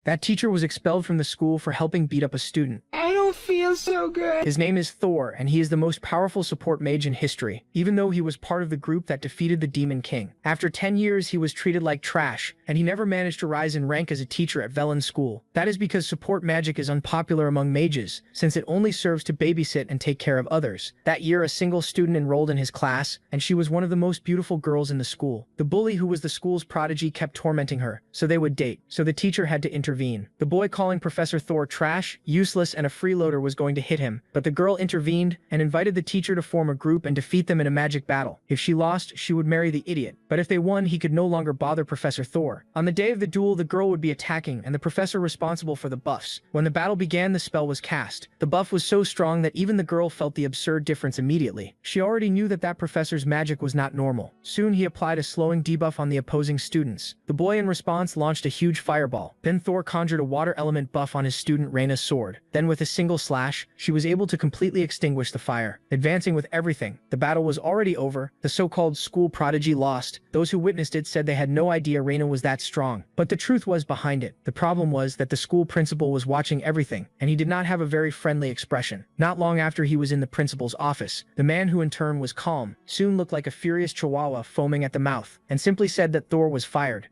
That teacher was expelled from the school for helping beat up a student. I don't feel so good. His name is Thor, and he is the most powerful support mage in history, even though he was part of the group that defeated the Demon King. After 10 years, he was treated like trash, and he never managed to rise in rank as a teacher at Velen's school. That is because support magic is unpopular among mages, since it only serves to babysit and take care of others. That year, a single student enrolled in his class, and she was one of the most beautiful girls in the school. The bully, who was the school's prodigy, kept tormenting her, so they would date. So the teacher had to intervene. The boy, calling Professor Thor trash, useless, and a freeloader, was going to hit him, but the girl intervened and invited the teacher to form a group and defeat them in a magic battle. If she lost, she would marry the idiot, but if they won, he could no longer bother Professor Thor. On the day of the duel, the girl would be attacking and the professor responsible for the buffs. When the battle began, the spell was cast. The buff was so strong that even the girl felt the absurd difference immediately. She already knew that professor's magic was not normal. Soon he applied a slowing debuff on the opposing students. The boy in response launched a huge fireball. Then Thor conjured a water element buff on his student Reina's sword. Then with a single slash, she was able to completely extinguish the fire. Advancing with everything, the battle was already over. The so-called school prodigy lost. Those who witnessed it said they had no idea Reina was that strong. But the truth was behind it. The problem was that the school principal was watching everything, and he did not have a very friendly expression. Not long after he was in the principal's office, the man, who in turn was calm, soon looked like a furious chihuahua foaming at the mouth, and simply said that Thor was fired.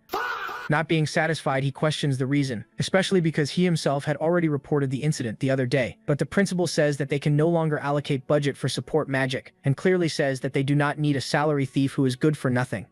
Not being satisfied, he questions the reason, especially because he himself had already reported the incident the other day. But the principal says that they can no longer allocate budget for support magic, and clearly says that they do not need a salary thief who is good for nothing.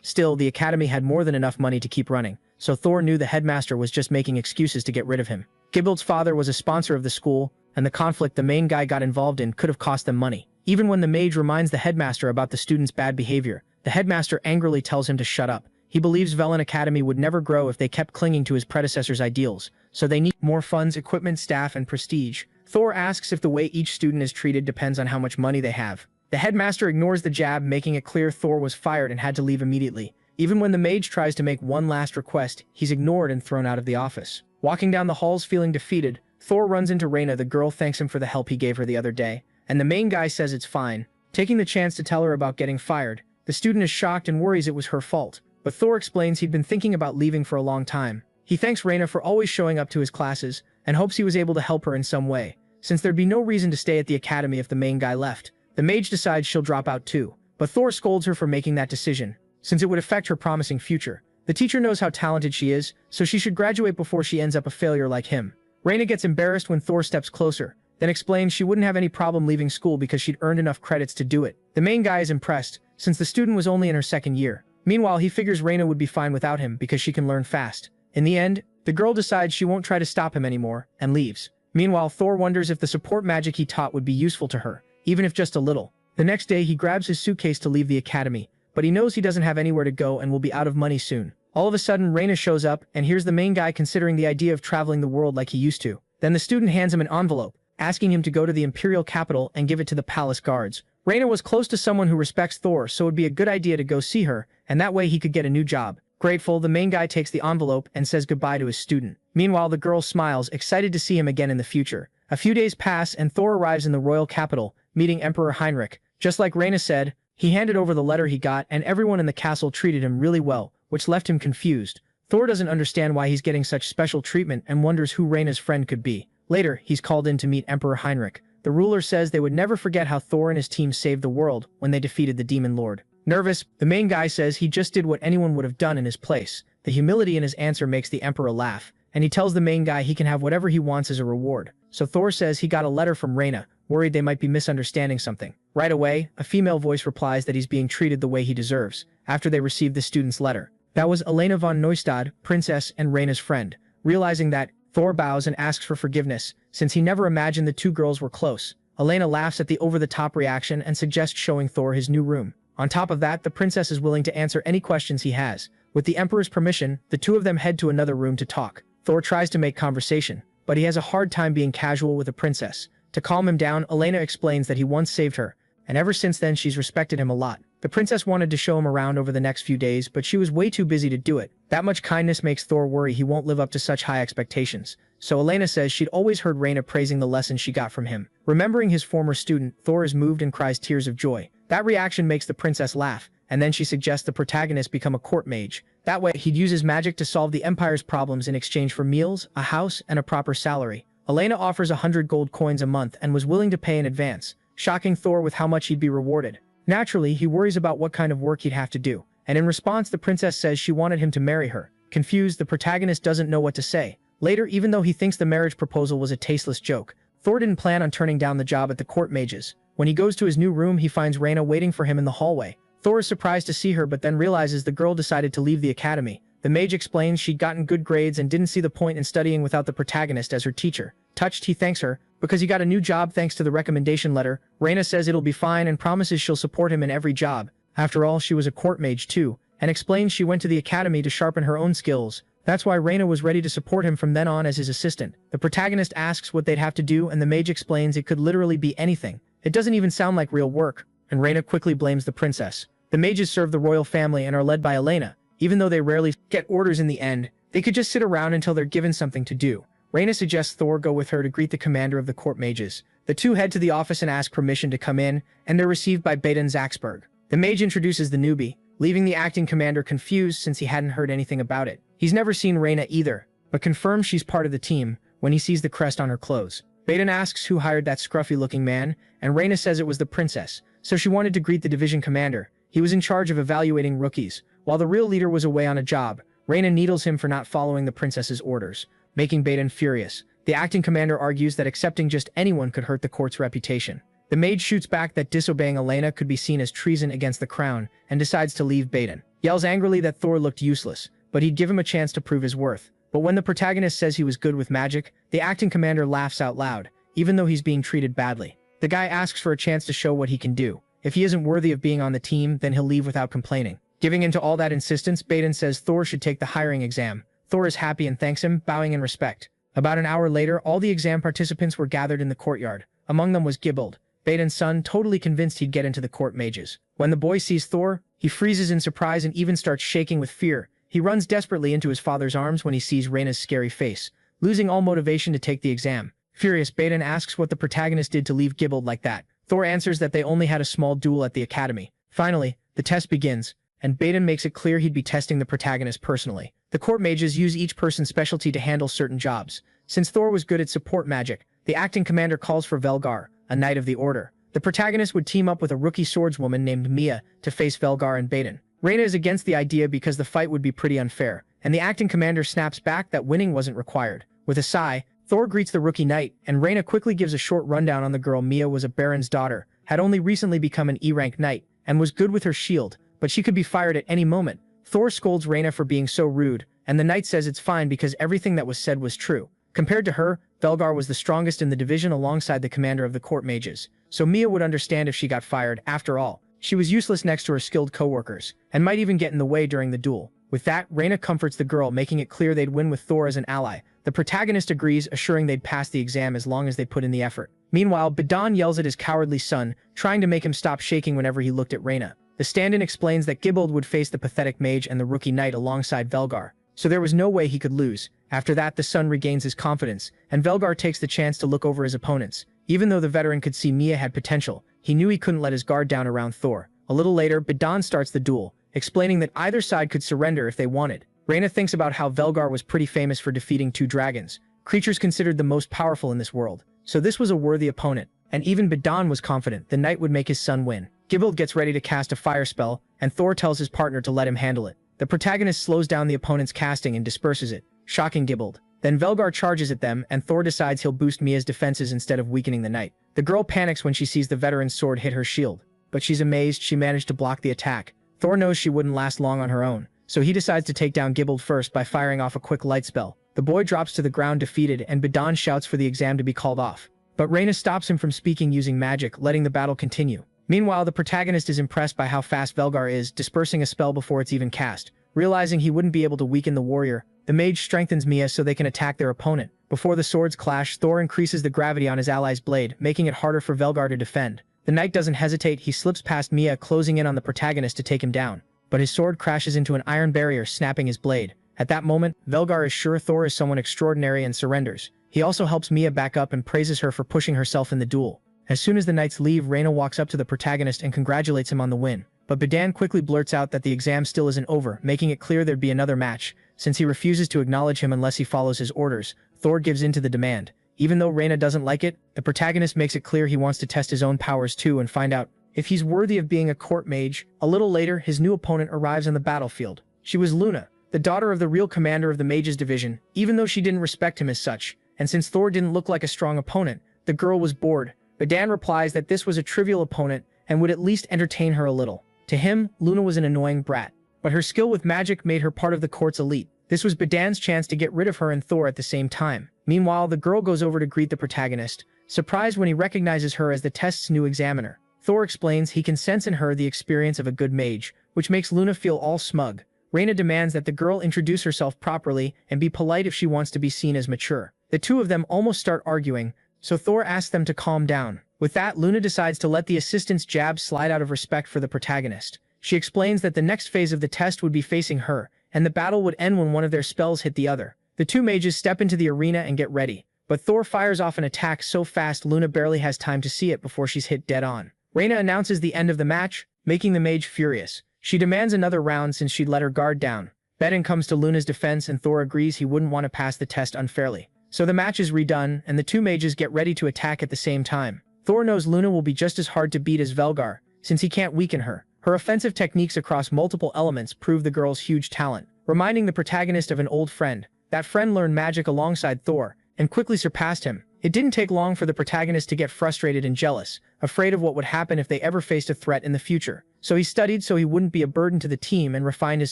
Still, the academy had more than enough money to keep running, so Thor knew the headmaster was just making excuses to get rid of him. Gibbald's father was a sponsor of the school, and the conflict the main guy got involved in could have cost them money. Even when the mage reminds the headmaster about the student's bad behavior, the headmaster angrily tells him to shut up. He believes Velen Academy would never grow if they kept clinging to his predecessor's ideals, so they need more funds, equipment, staff, and prestige. Thor asks if the way each student is treated depends on how much money they have. The headmaster ignores the jab, making it clear Thor was fired and had to leave immediately. Even when the mage tries to make one last request, he's ignored and thrown out of the office. Walking down the halls feeling defeated, Thor runs into Reina. The girl thanks him for the help he gave her the other day, and the main guy says it's fine, taking the chance to tell her about getting fired. The student is shocked and worries it was her fault, but Thor explains he'd been thinking about leaving for a long time. He thanks Reina for always showing up to his classes, and hopes he was able to help her in some way, since there'd be no reason to stay at the academy if the main guy left. The mage decides she'll drop out too, but Thor scolds her for making that decision, since it would affect her promising future. The teacher knows how talented she is, so she should graduate before she ends up a failure like him. Reina gets embarrassed when Thor steps closer, then explains she wouldn't have any problem leaving school because she'd earned enough credits to do it. The main guy is impressed, since the student was only in her second year. Meanwhile, he figures Reina would be fine without him because she can learn fast. In the end, the girl decides she won't try to stop him anymore, and leaves. Meanwhile, Thor wonders if the support magic he taught would be useful to her, even if just a little. The next day, he grabs his suitcase to leave the academy, but he knows he doesn't have anywhere to go and will be out of money soon. All of a sudden, Reina shows up, and here's the main guy considering the idea of traveling the world like he used to. Then the student hands him an envelope, asking him to go to the imperial capital and give it to the palace guards. Reina was close to someone who respects Thor, so it would be a good idea to go see her, and that way he could get a new job. Grateful, the main guy takes the envelope and says goodbye to his student. Meanwhile, the girl smiles, excited to see him again in the future. A few days pass, and Thor arrives in the royal capital, meeting Emperor Heinrich. Just like Reina said, he handed over the letter he got, and everyone in the castle treated him really well, which left him confused. Thor doesn't understand why he's getting such special treatment and wonders who Reina's friend could be. Later, he's called in to meet Emperor Heinrich. The ruler says they would never forget how Thor and his team saved the world when they defeated the Demon Lord. Nervous, the main guy says he just did what anyone would have done in his place. The humility in his answer makes the Emperor laugh, and he tells the main guy he can have whatever he wants as a reward. So Thor says he got a letter from Reina, worried they might be misunderstanding something. Right away, a female voice replies that he's being treated the way he deserves, after they received the student's letter. That was Elena von Neustadt, princess and Reina's friend. Realizing that, Thor bows and asks for forgiveness, since he never imagined the two girls were close. Elena laughs at the over-the-top reaction and suggests showing Thor his new room. On top of that, the princess is willing to answer any questions he has. With the Emperor's permission, the two of them head to another room to talk. Thor tries to make conversation, but he has a hard time being casual with the princess. To calm him down, Elena explains that he once saved her, and ever since then she's respected him a lot. The princess wanted to show him around over the next few days, but she was way too busy to do it. That much kindness makes Thor worry he won't live up to such high expectations. So Elena says she'd always heard Reina praising the lesson she got from him. Remembering his former student, Thor is moved and cries tears of joy. That reaction makes the princess laugh, and then she suggests the protagonist become a court mage. That way, he'd use his magic to solve the Empire's problems in exchange for meals, a house, and a proper salary. Elena offers 100 gold coins a month and was willing to pay in advance, shocking Thor with how much he'd be rewarded. Naturally, he worries about what kind of work he'd have to do, and in response the princess says she wanted him to marry her. Confused, the protagonist doesn't know what to say. Later, even though he thinks the marriage proposal was a tasteless joke, Thor didn't plan on turning down the job at the court mages. When he goes to his new room, he finds Reyna waiting for him in the hallway. Thor is surprised to see her but then realizes the girl decided to leave the academy. The mage explains she'd gotten good grades and didn't see the point in studying without the protagonist as her teacher. Touched, he thanks her because he got a new job thanks to the recommendation letter. Reyna says it'll be fine and promises she'll support him in every job. After all, she was a court mage too, and explains she went to the academy to sharpen her own skills. That's why Reyna was ready to support him from then on as his assistant. The protagonist asks what they'd have to do and the mage explains it could literally be anything. It doesn't even sound like real work, and Reyna quickly blames the princess. The mages serve the royal family and are led by Elena. Even though they rarely get orders in the end, they could just sit around until they're given something to do. Reyna suggests Thor go with her to greet the commander of the court mages. The two head to the office and ask permission to come in, and they're received by Baden Zaxberg. The mage introduces the newbie, leaving the acting commander confused since he hadn't heard anything about it. He's never seen Reyna either, but confirms she's part of the team when he sees the crest on her clothes. Baden asks who hired that scruffy-looking man, and Reyna says it was the princess, so she wanted to greet the division commander. He was in charge of evaluating rookies. While the real leader was away on a job, Reyna needles him for not following the princess's orders, making Baden furious. The acting commander argues that accepting just anyone could hurt the court's reputation. The mage shoots back that disobeying Elena could be seen as treason against the crown and decides to leave Baden. Yells angrily that Thor looked useless, but he'd give him a chance to prove his worth. But when the protagonist says he was good with magic, the acting commander laughs out loud, even though he's being treated badly. The guy asks for a chance to show what he can do. If he isn't worthy of being on the team, then he'll leave without complaining. Giving in to all that insistence, Baden says Thor should take the hiring exam. Thor is happy and thanks him, bowing in respect. About an hour later, all the exam participants were gathered in the courtyard. Among them was Gibbold, Baden's son, totally convinced he'd get into the court mages. When the boy sees Thor, he freezes in surprise and even starts shaking with fear. He runs desperately into his father's arms when he sees Reyna's scary face, losing all motivation to take the exam. Furious, Baden asks what the protagonist did to leave Gibbold like that. Thor answers that they only had a small duel at the academy. Finally, the test begins, and Baden makes it clear he'd be testing the protagonist personally. The court mages use each person's specialty to handle certain jobs. Since Thor was good at support magic, the acting commander calls for Velgar, a knight of the order. The protagonist would team up with a rookie swordswoman named Mia to face Velgar and Baden. Reyna is against the idea because the fight would be pretty unfair, and the acting commander snaps back that winning wasn't required. With a sigh, Thor greets the rookie knight, and Reyna quickly gives a short rundown on the girl. Mia was a baron's daughter, had only recently become an E-rank knight, and was good with her shield, but she could be fired at any moment. Thor scolds Reyna for being so rude, and the knight says it's fine because everything that was said was true. Compared to her, Velgar was the strongest in the division alongside the commander of the court mages, so Mia would understand if she got fired. After all, she was useless next to her skilled co-workers, and might even get in the way during the duel. With that, Reyna comforts the girl, making it clear they'd win with Thor as an ally. The protagonist agrees, assuring they'd pass the exam as long as they put in the effort. Meanwhile, Badan yells at his cowardly son, trying to make him stop shaking whenever he looked at Reyna. The stand-in explains that Gibbold would face the pathetic mage and the rookie knight alongside Velgar, so there was no way he could lose. After that, the son regains his confidence, and Velgar takes the chance to look over his opponents. Even though the veteran could see Mia had potential, he knew he couldn't let his guard down around Thor. A little later, Badan starts the duel, explaining that either side could surrender if they wanted. Reyna thinks about how Velgar was pretty famous for defeating 2 dragons, creatures considered the most powerful in this world, so this was a worthy opponent, and even Badan was confident the knight would make his son win. Gibbold gets ready to cast a fire spell, and Thor tells his partner to let him handle it. The protagonist slows down the opponent's casting and disperses it, shocking Gibbold. Then Velgar charges at them, and Thor decides he'll boost Mia's defenses instead of weakening the knight. The girl panics when she sees the veteran's sword hit her shield, but she's amazed she managed to block the attack. Thor knows she wouldn't last long on her own, so he decides to take down Gibbold first by firing off a quick light spell. The boy drops to the ground defeated, and Badan shouts for the exam to be called off. But Reyna stops him from speaking using magic, letting the battle continue. Meanwhile, the protagonist is impressed by how fast Velgar is, dispersing a spell before it's even cast. Realizing he wouldn't be able to weaken the warrior, the mage strengthens Mia so they can attack their opponent. Before the swords clash, Thor increases the gravity on his ally's blade, making it harder for Velgar to defend. The knight doesn't hesitate, he slips past Mia, closing in on the protagonist to take him down. But his sword crashes into an iron barrier, snapping his blade. At that moment, Velgar is sure Thor is someone extraordinary and surrenders. He also helps Mia back up and praises her for pushing herself in the duel. As soon as the knights leave, Reyna walks up to the protagonist and congratulates him on the win. but Bedan quickly blurts out that the exam still isn't over, making it clear there'd be another match. Since he refuses to acknowledge him unless he follows his orders, Thor gives in to the demand. Even though Reyna doesn't like it, the protagonist makes it clear he wants to test his own powers too and find out if he's worthy of being a court mage. A little later, his new opponent arrives on the battlefield. She was Luna, the daughter of the real commander of the Mages division, even though she didn't respect him as such. And since Thor didn't look like a strong opponent, the girl was bored. Bedan replies that this was a trivial opponent and would at least entertain her a little. To him, Luna was an annoying brat, but her skill with magic made her part of the court's elite. This was Bedan's chance to get rid of her and Thor at the same time. Meanwhile, the girl goes over to greet the protagonist, surprised when he recognizes her as the test's new examiner. Thor explains he can sense in her the experience of a good mage, which makes Luna feel all smug. Reyna demands that the girl introduce herself properly and be polite if she wants to be seen as mature. The two of them almost start arguing, so Thor asks them to calm down. With that, Luna decides to let the assistant's jab slide out of respect for the protagonist. She explains that the next phase of the test would be facing her, and the battle would end when one of their spells hit the other. The two mages step into the arena and get ready, but Thor fires off an attack so fast Luna barely has time to see it before she's hit dead on. Reyna announces the end of the match, making the mage furious. She demands another round since she'd let her guard down. Bedan comes to Luna's defense and Thor agrees he wouldn't want to pass the test unfairly. So the match is redone, and the two mages get ready to attack at the same time. Thor knows Luna will be just as hard to beat as Velgar, since he can't weaken her. Her offensive techniques across multiple elements prove the girl's huge talent, reminding the protagonist of an old friend. That friend learned magic alongside Thor, and quickly surpassed him. It didn't take long for the protagonist to get frustrated and jealous, afraid of what would happen if they ever faced a threat in the future. So he studied so he wouldn't be a burden to the team and refined his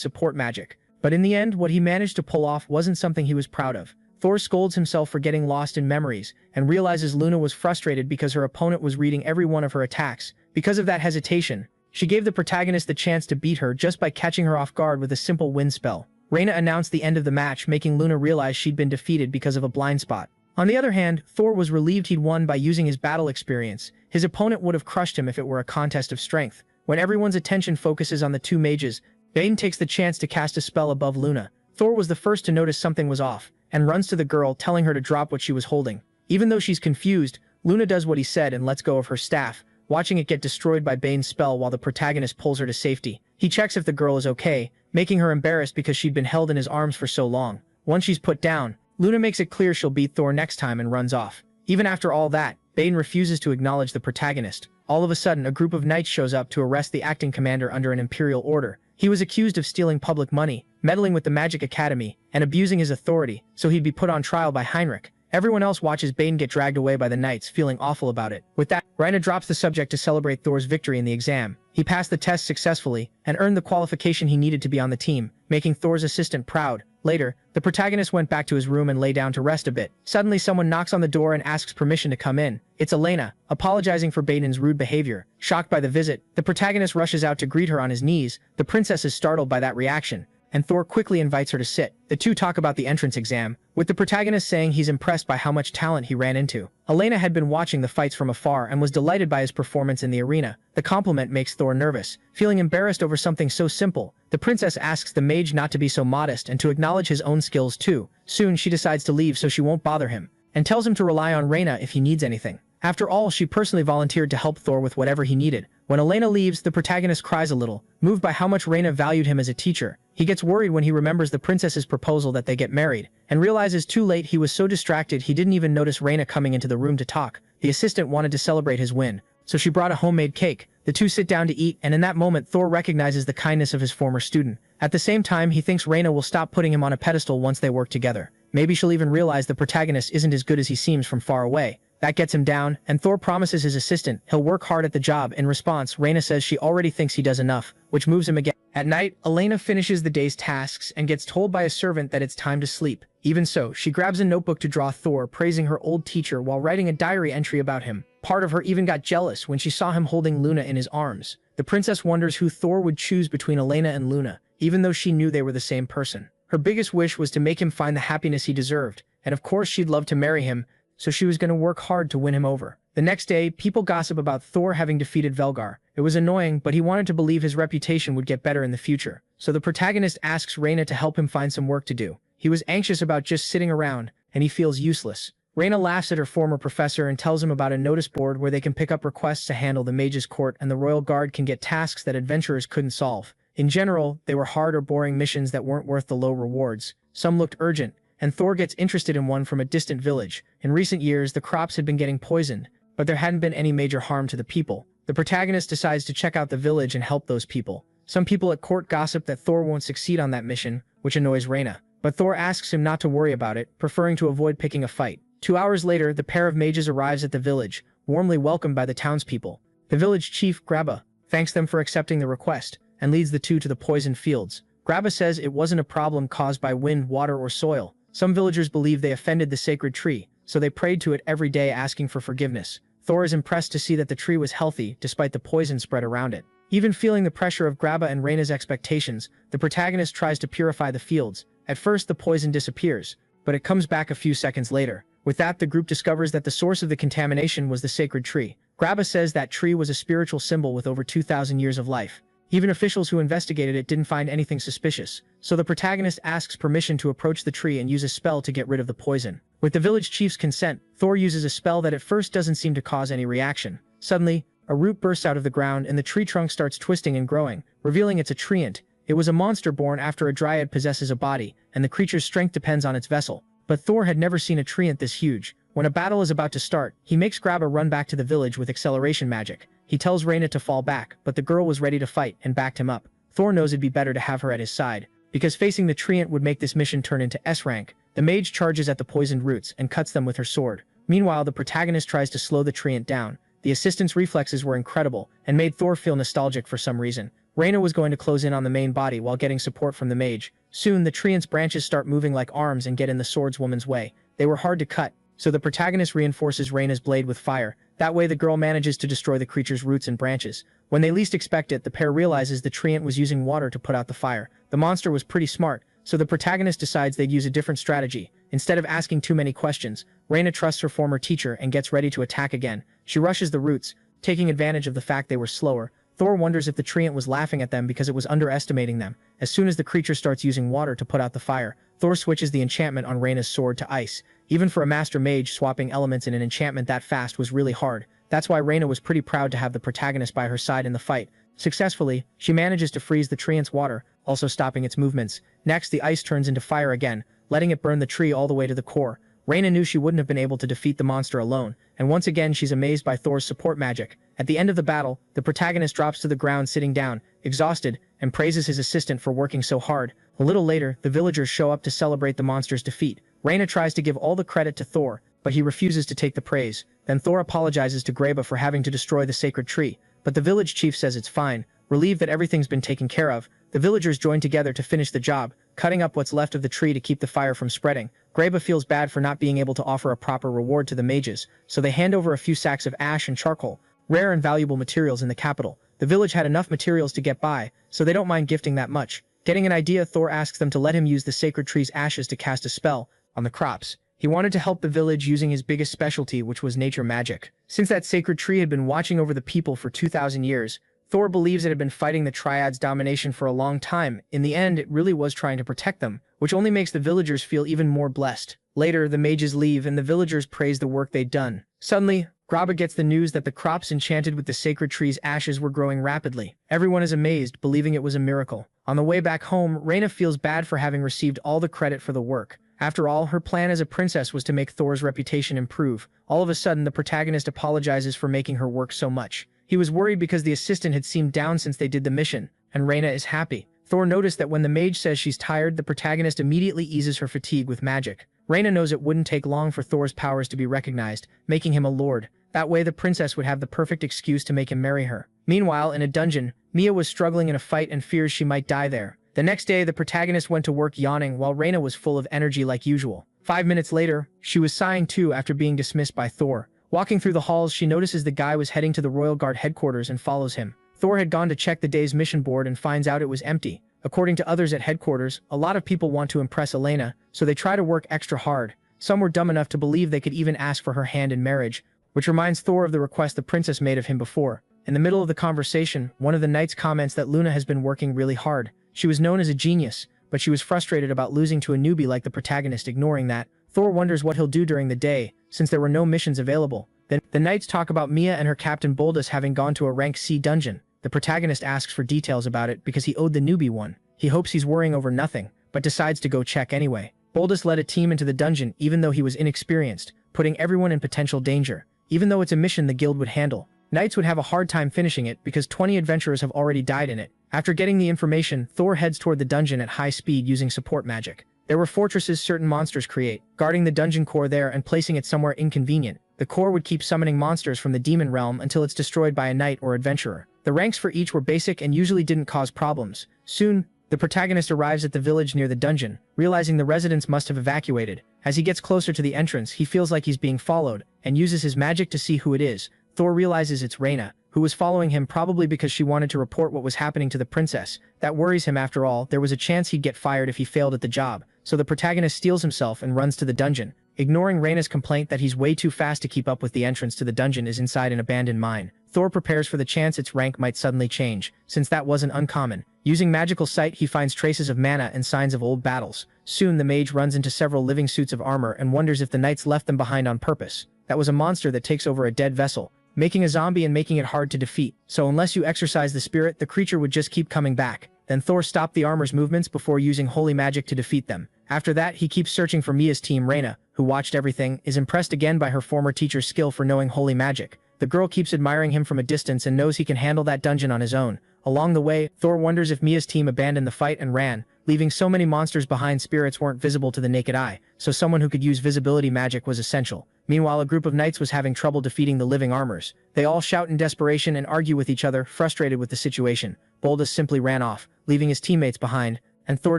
support magic. But in the end, what he managed to pull off wasn't something he was proud of. Thor scolds himself for getting lost in memories, and realizes Luna was frustrated because her opponent was reading every one of her attacks. Because of that hesitation, she gave the protagonist the chance to beat her just by catching her off guard with a simple wind spell. Reyna announced the end of the match, making Luna realize she'd been defeated because of a blind spot. On the other hand, Thor was relieved he'd won by using his battle experience. His opponent would have crushed him if it were a contest of strength. When everyone's attention focuses on the two mages, Bane takes the chance to cast a spell above Luna. Thor was the first to notice something was off, and runs to the girl, telling her to drop what she was holding. Even though she's confused, Luna does what he said and lets go of her staff, watching it get destroyed by Bane's spell while the protagonist pulls her to safety. He checks if the girl is okay, making her embarrassed because she'd been held in his arms for so long. Once she's put down, Luna makes it clear she'll beat Thor next time and runs off. Even after all that, Bane refuses to acknowledge the protagonist. All of a sudden, a group of knights shows up to arrest the acting commander under an imperial order. He was accused of stealing public money, meddling with the Magic Academy, and abusing his authority, so he'd be put on trial by Heinrich. Everyone else watches Bane get dragged away by the knights, feeling awful about it. With that, Reyna drops the subject to celebrate Thor's victory in the exam. He passed the test successfully, and earned the qualification he needed to be on the team, making Thor's assistant proud. Later, the protagonist went back to his room and lay down to rest a bit. Suddenly, someone knocks on the door and asks permission to come in. It's Elena, apologizing for Baden's rude behavior. Shocked by the visit, the protagonist rushes out to greet her on his knees. The princess is startled by that reaction, and Thor quickly invites her to sit. The two talk about the entrance exam, with the protagonist saying he's impressed by how much talent he ran into. Elena had been watching the fights from afar and was delighted by his performance in the arena. The compliment makes Thor nervous, feeling embarrassed over something so simple. The princess asks the mage not to be so modest and to acknowledge his own skills too. Soon she decides to leave so she won't bother him, and tells him to rely on Reyna if he needs anything. After all, she personally volunteered to help Thor with whatever he needed. When Elena leaves, the protagonist cries a little, moved by how much Reyna valued him as a teacher. He gets worried when he remembers the princess's proposal that they get married, and realizes too late he was so distracted he didn't even notice Reyna coming into the room to talk. The assistant wanted to celebrate his win, so she brought a homemade cake. The two sit down to eat, and in that moment Thor recognizes the kindness of his former student. At the same time, he thinks Reyna will stop putting him on a pedestal once they work together. Maybe she'll even realize the protagonist isn't as good as he seems from far away. That gets him down, and Thor promises his assistant he'll work hard at the job. In response, Reyna says she already thinks he does enough, which moves him again. At night, Elena finishes the day's tasks and gets told by a servant that it's time to sleep. Even so, she grabs a notebook to draw Thor praising her old teacher while writing a diary entry about him. Part of her even got jealous when she saw him holding Luna in his arms. The princess wonders who Thor would choose between Elena and Luna, even though she knew they were the same person. Her biggest wish was to make him find the happiness he deserved, and of course she'd love to marry him, so she was going to work hard to win him over. The next day, people gossip about Thor having defeated Velgar. It was annoying, but he wanted to believe his reputation would get better in the future. So the protagonist asks Reyna to help him find some work to do. He was anxious about just sitting around, and he feels useless. Reyna laughs at her former professor and tells him about a notice board where they can pick up requests to handle the mage's court, and the royal guard can get tasks that adventurers couldn't solve. In general, they were hard or boring missions that weren't worth the low rewards. Some looked urgent, and Thor gets interested in one from a distant village. In recent years, the crops had been getting poisoned, but there hadn't been any major harm to the people. The protagonist decides to check out the village and help those people. Some people at court gossip that Thor won't succeed on that mission, which annoys Reyna. But Thor asks him not to worry about it, preferring to avoid picking a fight. 2 hours later, the pair of mages arrives at the village, warmly welcomed by the townspeople. The village chief, Graba, thanks them for accepting the request, and leads the two to the poisoned fields. Graba says it wasn't a problem caused by wind, water, or soil. Some villagers believe they offended the sacred tree, so they prayed to it every day asking for forgiveness. Thor is impressed to see that the tree was healthy despite the poison spread around it. Even feeling the pressure of Graba and Reyna's expectations, the protagonist tries to purify the fields. At first, the poison disappears, but it comes back a few seconds later. With that, the group discovers that the source of the contamination was the sacred tree. Graba says that tree was a spiritual symbol with over 2,000 years of life. Even officials who investigated it didn't find anything suspicious, so the protagonist asks permission to approach the tree and use a spell to get rid of the poison. With the village chief's consent, Thor uses a spell that at first doesn't seem to cause any reaction. Suddenly, a root bursts out of the ground and the tree trunk starts twisting and growing, revealing it's a treant. It was a monster born after a dryad possesses a body, and the creature's strength depends on its vessel. But Thor had never seen a treant this huge. When a battle is about to start, he makes Graba run back to the village with acceleration magic. He tells Reyna to fall back, but the girl was ready to fight and backed him up. Thor knows it'd be better to have her at his side, because facing the treant would make this mission turn into S rank. The mage charges at the poisoned roots and cuts them with her sword. Meanwhile, the protagonist tries to slow the treant down. The assistant's reflexes were incredible and made Thor feel nostalgic for some reason. Reyna was going to close in on the main body while getting support from the mage. Soon, the treant's branches start moving like arms and get in the swordswoman's way. They were hard to cut, so the protagonist reinforces Reyna's blade with fire. That way, the girl manages to destroy the creature's roots and branches. When they least expect it, the pair realizes the treant was using water to put out the fire. The monster was pretty smart, so the protagonist decides they'd use a different strategy. Instead of asking too many questions, Reyna trusts her former teacher and gets ready to attack again. She rushes the roots, taking advantage of the fact they were slower. Thor wonders if the treant was laughing at them because it was underestimating them. As soon as the creature starts using water to put out the fire, Thor switches the enchantment on Reyna's sword to ice. Even for a master mage, swapping elements in an enchantment that fast was really hard. That's why Reyna was pretty proud to have the protagonist by her side in the fight. Successfully, she manages to freeze the treant's water, also stopping its movements. Next, the ice turns into fire again, letting it burn the tree all the way to the core. Reyna knew she wouldn't have been able to defeat the monster alone, and once again she's amazed by Thor's support magic. At the end of the battle, the protagonist drops to the ground sitting down, exhausted, and praises his assistant for working so hard. A little later, the villagers show up to celebrate the monster's defeat. Reyna tries to give all the credit to Thor, but he refuses to take the praise. Then Thor apologizes to Graba for having to destroy the sacred tree, but the village chief says it's fine. Relieved that everything's been taken care of, the villagers join together to finish the job, cutting up what's left of the tree to keep the fire from spreading. Graba feels bad for not being able to offer a proper reward to the mages, so they hand over a few sacks of ash and charcoal, rare and valuable materials in the capital. The village had enough materials to get by, so they don't mind gifting that much. Getting an idea, Thor asks them to let him use the sacred tree's ashes to cast a spell on the crops. He wanted to help the village using his biggest specialty, which was nature magic. Since that sacred tree had been watching over the people for 2,000 years, Thor believes it had been fighting the Triad's domination for a long time. In the end, it really was trying to protect them, which only makes the villagers feel even more blessed. Later, the mages leave and the villagers praise the work they'd done. Suddenly, Graba gets the news that the crops enchanted with the sacred tree's ashes were growing rapidly. Everyone is amazed, believing it was a miracle. On the way back home, Reyna feels bad for having received all the credit for the work. After all, her plan as a princess was to make Thor's reputation improve. All of a sudden, the protagonist apologizes for making her work so much. He was worried because the assistant had seemed down since they did the mission, and Reyna is happy. Thor noticed that when the mage says she's tired, the protagonist immediately eases her fatigue with magic. Reyna knows it wouldn't take long for Thor's powers to be recognized, making him a lord. That way the princess would have the perfect excuse to make him marry her. Meanwhile, in a dungeon, Mia was struggling in a fight and fears she might die there. The next day, the protagonist went to work yawning while Reyna was full of energy like usual. 5 minutes later, she was sighing too after being dismissed by Thor. Walking through the halls, she notices the guy was heading to the Royal Guard headquarters and follows him. Thor had gone to check the day's mission board and finds out it was empty. According to others at headquarters, a lot of people want to impress Elena, so they try to work extra hard. Some were dumb enough to believe they could even ask for her hand in marriage, which reminds Thor of the request the princess made of him before. In the middle of the conversation, one of the knights comments that Luna has been working really hard. She was known as a genius, but she was frustrated about losing to a newbie like the protagonist. Ignoring that, Thor wonders what he'll do during the day, since there were no missions available. Then, the knights talk about Mia and her captain Boldus having gone to a rank C dungeon. The protagonist asks for details about it because he owed the newbie one. He hopes he's worrying over nothing, but decides to go check anyway. Boldus led a team into the dungeon even though he was inexperienced, putting everyone in potential danger. Even though it's a mission the guild would handle, knights would have a hard time finishing it because 20 adventurers have already died in it. After getting the information, Thor heads toward the dungeon at high speed using support magic. There were fortresses certain monsters create, guarding the dungeon core there and placing it somewhere inconvenient. The core would keep summoning monsters from the demon realm until it's destroyed by a knight or adventurer. The ranks for each were basic and usually didn't cause problems. Soon, the protagonist arrives at the village near the dungeon, realizing the residents must have evacuated. As he gets closer to the entrance, he feels like he's being followed, and uses his magic to see who it is. Thor realizes it's Reyna, who was following him probably because she wanted to report what was happening to the princess. That worries him after all. There was a chance he'd get fired if he failed at the job, so the protagonist steels himself and runs to the dungeon. Ignoring Reyna's complaint that he's way too fast to keep up with the entrance to the dungeon is inside an abandoned mine. Thor prepares for the chance its rank might suddenly change, since that wasn't uncommon. Using magical sight, he finds traces of mana and signs of old battles. Soon the mage runs into several living suits of armor and wonders if the knights left them behind on purpose. That was a monster that takes over a dead vessel, making a zombie and making it hard to defeat. So unless you exorcise the spirit, the creature would just keep coming back. Then Thor stopped the armor's movements before using holy magic to defeat them. After that, he keeps searching for Mia's team. Reyna, who watched everything, is impressed again by her former teacher's skill for knowing holy magic. The girl keeps admiring him from a distance and knows he can handle that dungeon on his own. Along the way, Thor wonders if Mia's team abandoned the fight and ran, leaving so many monsters behind. Spirits weren't visible to the naked eye, so someone who could use visibility magic was essential. Meanwhile, a group of knights was having trouble defeating the living armors. They all shout in desperation and argue with each other, frustrated with the situation. Boldus simply ran off, leaving his teammates behind, and Thor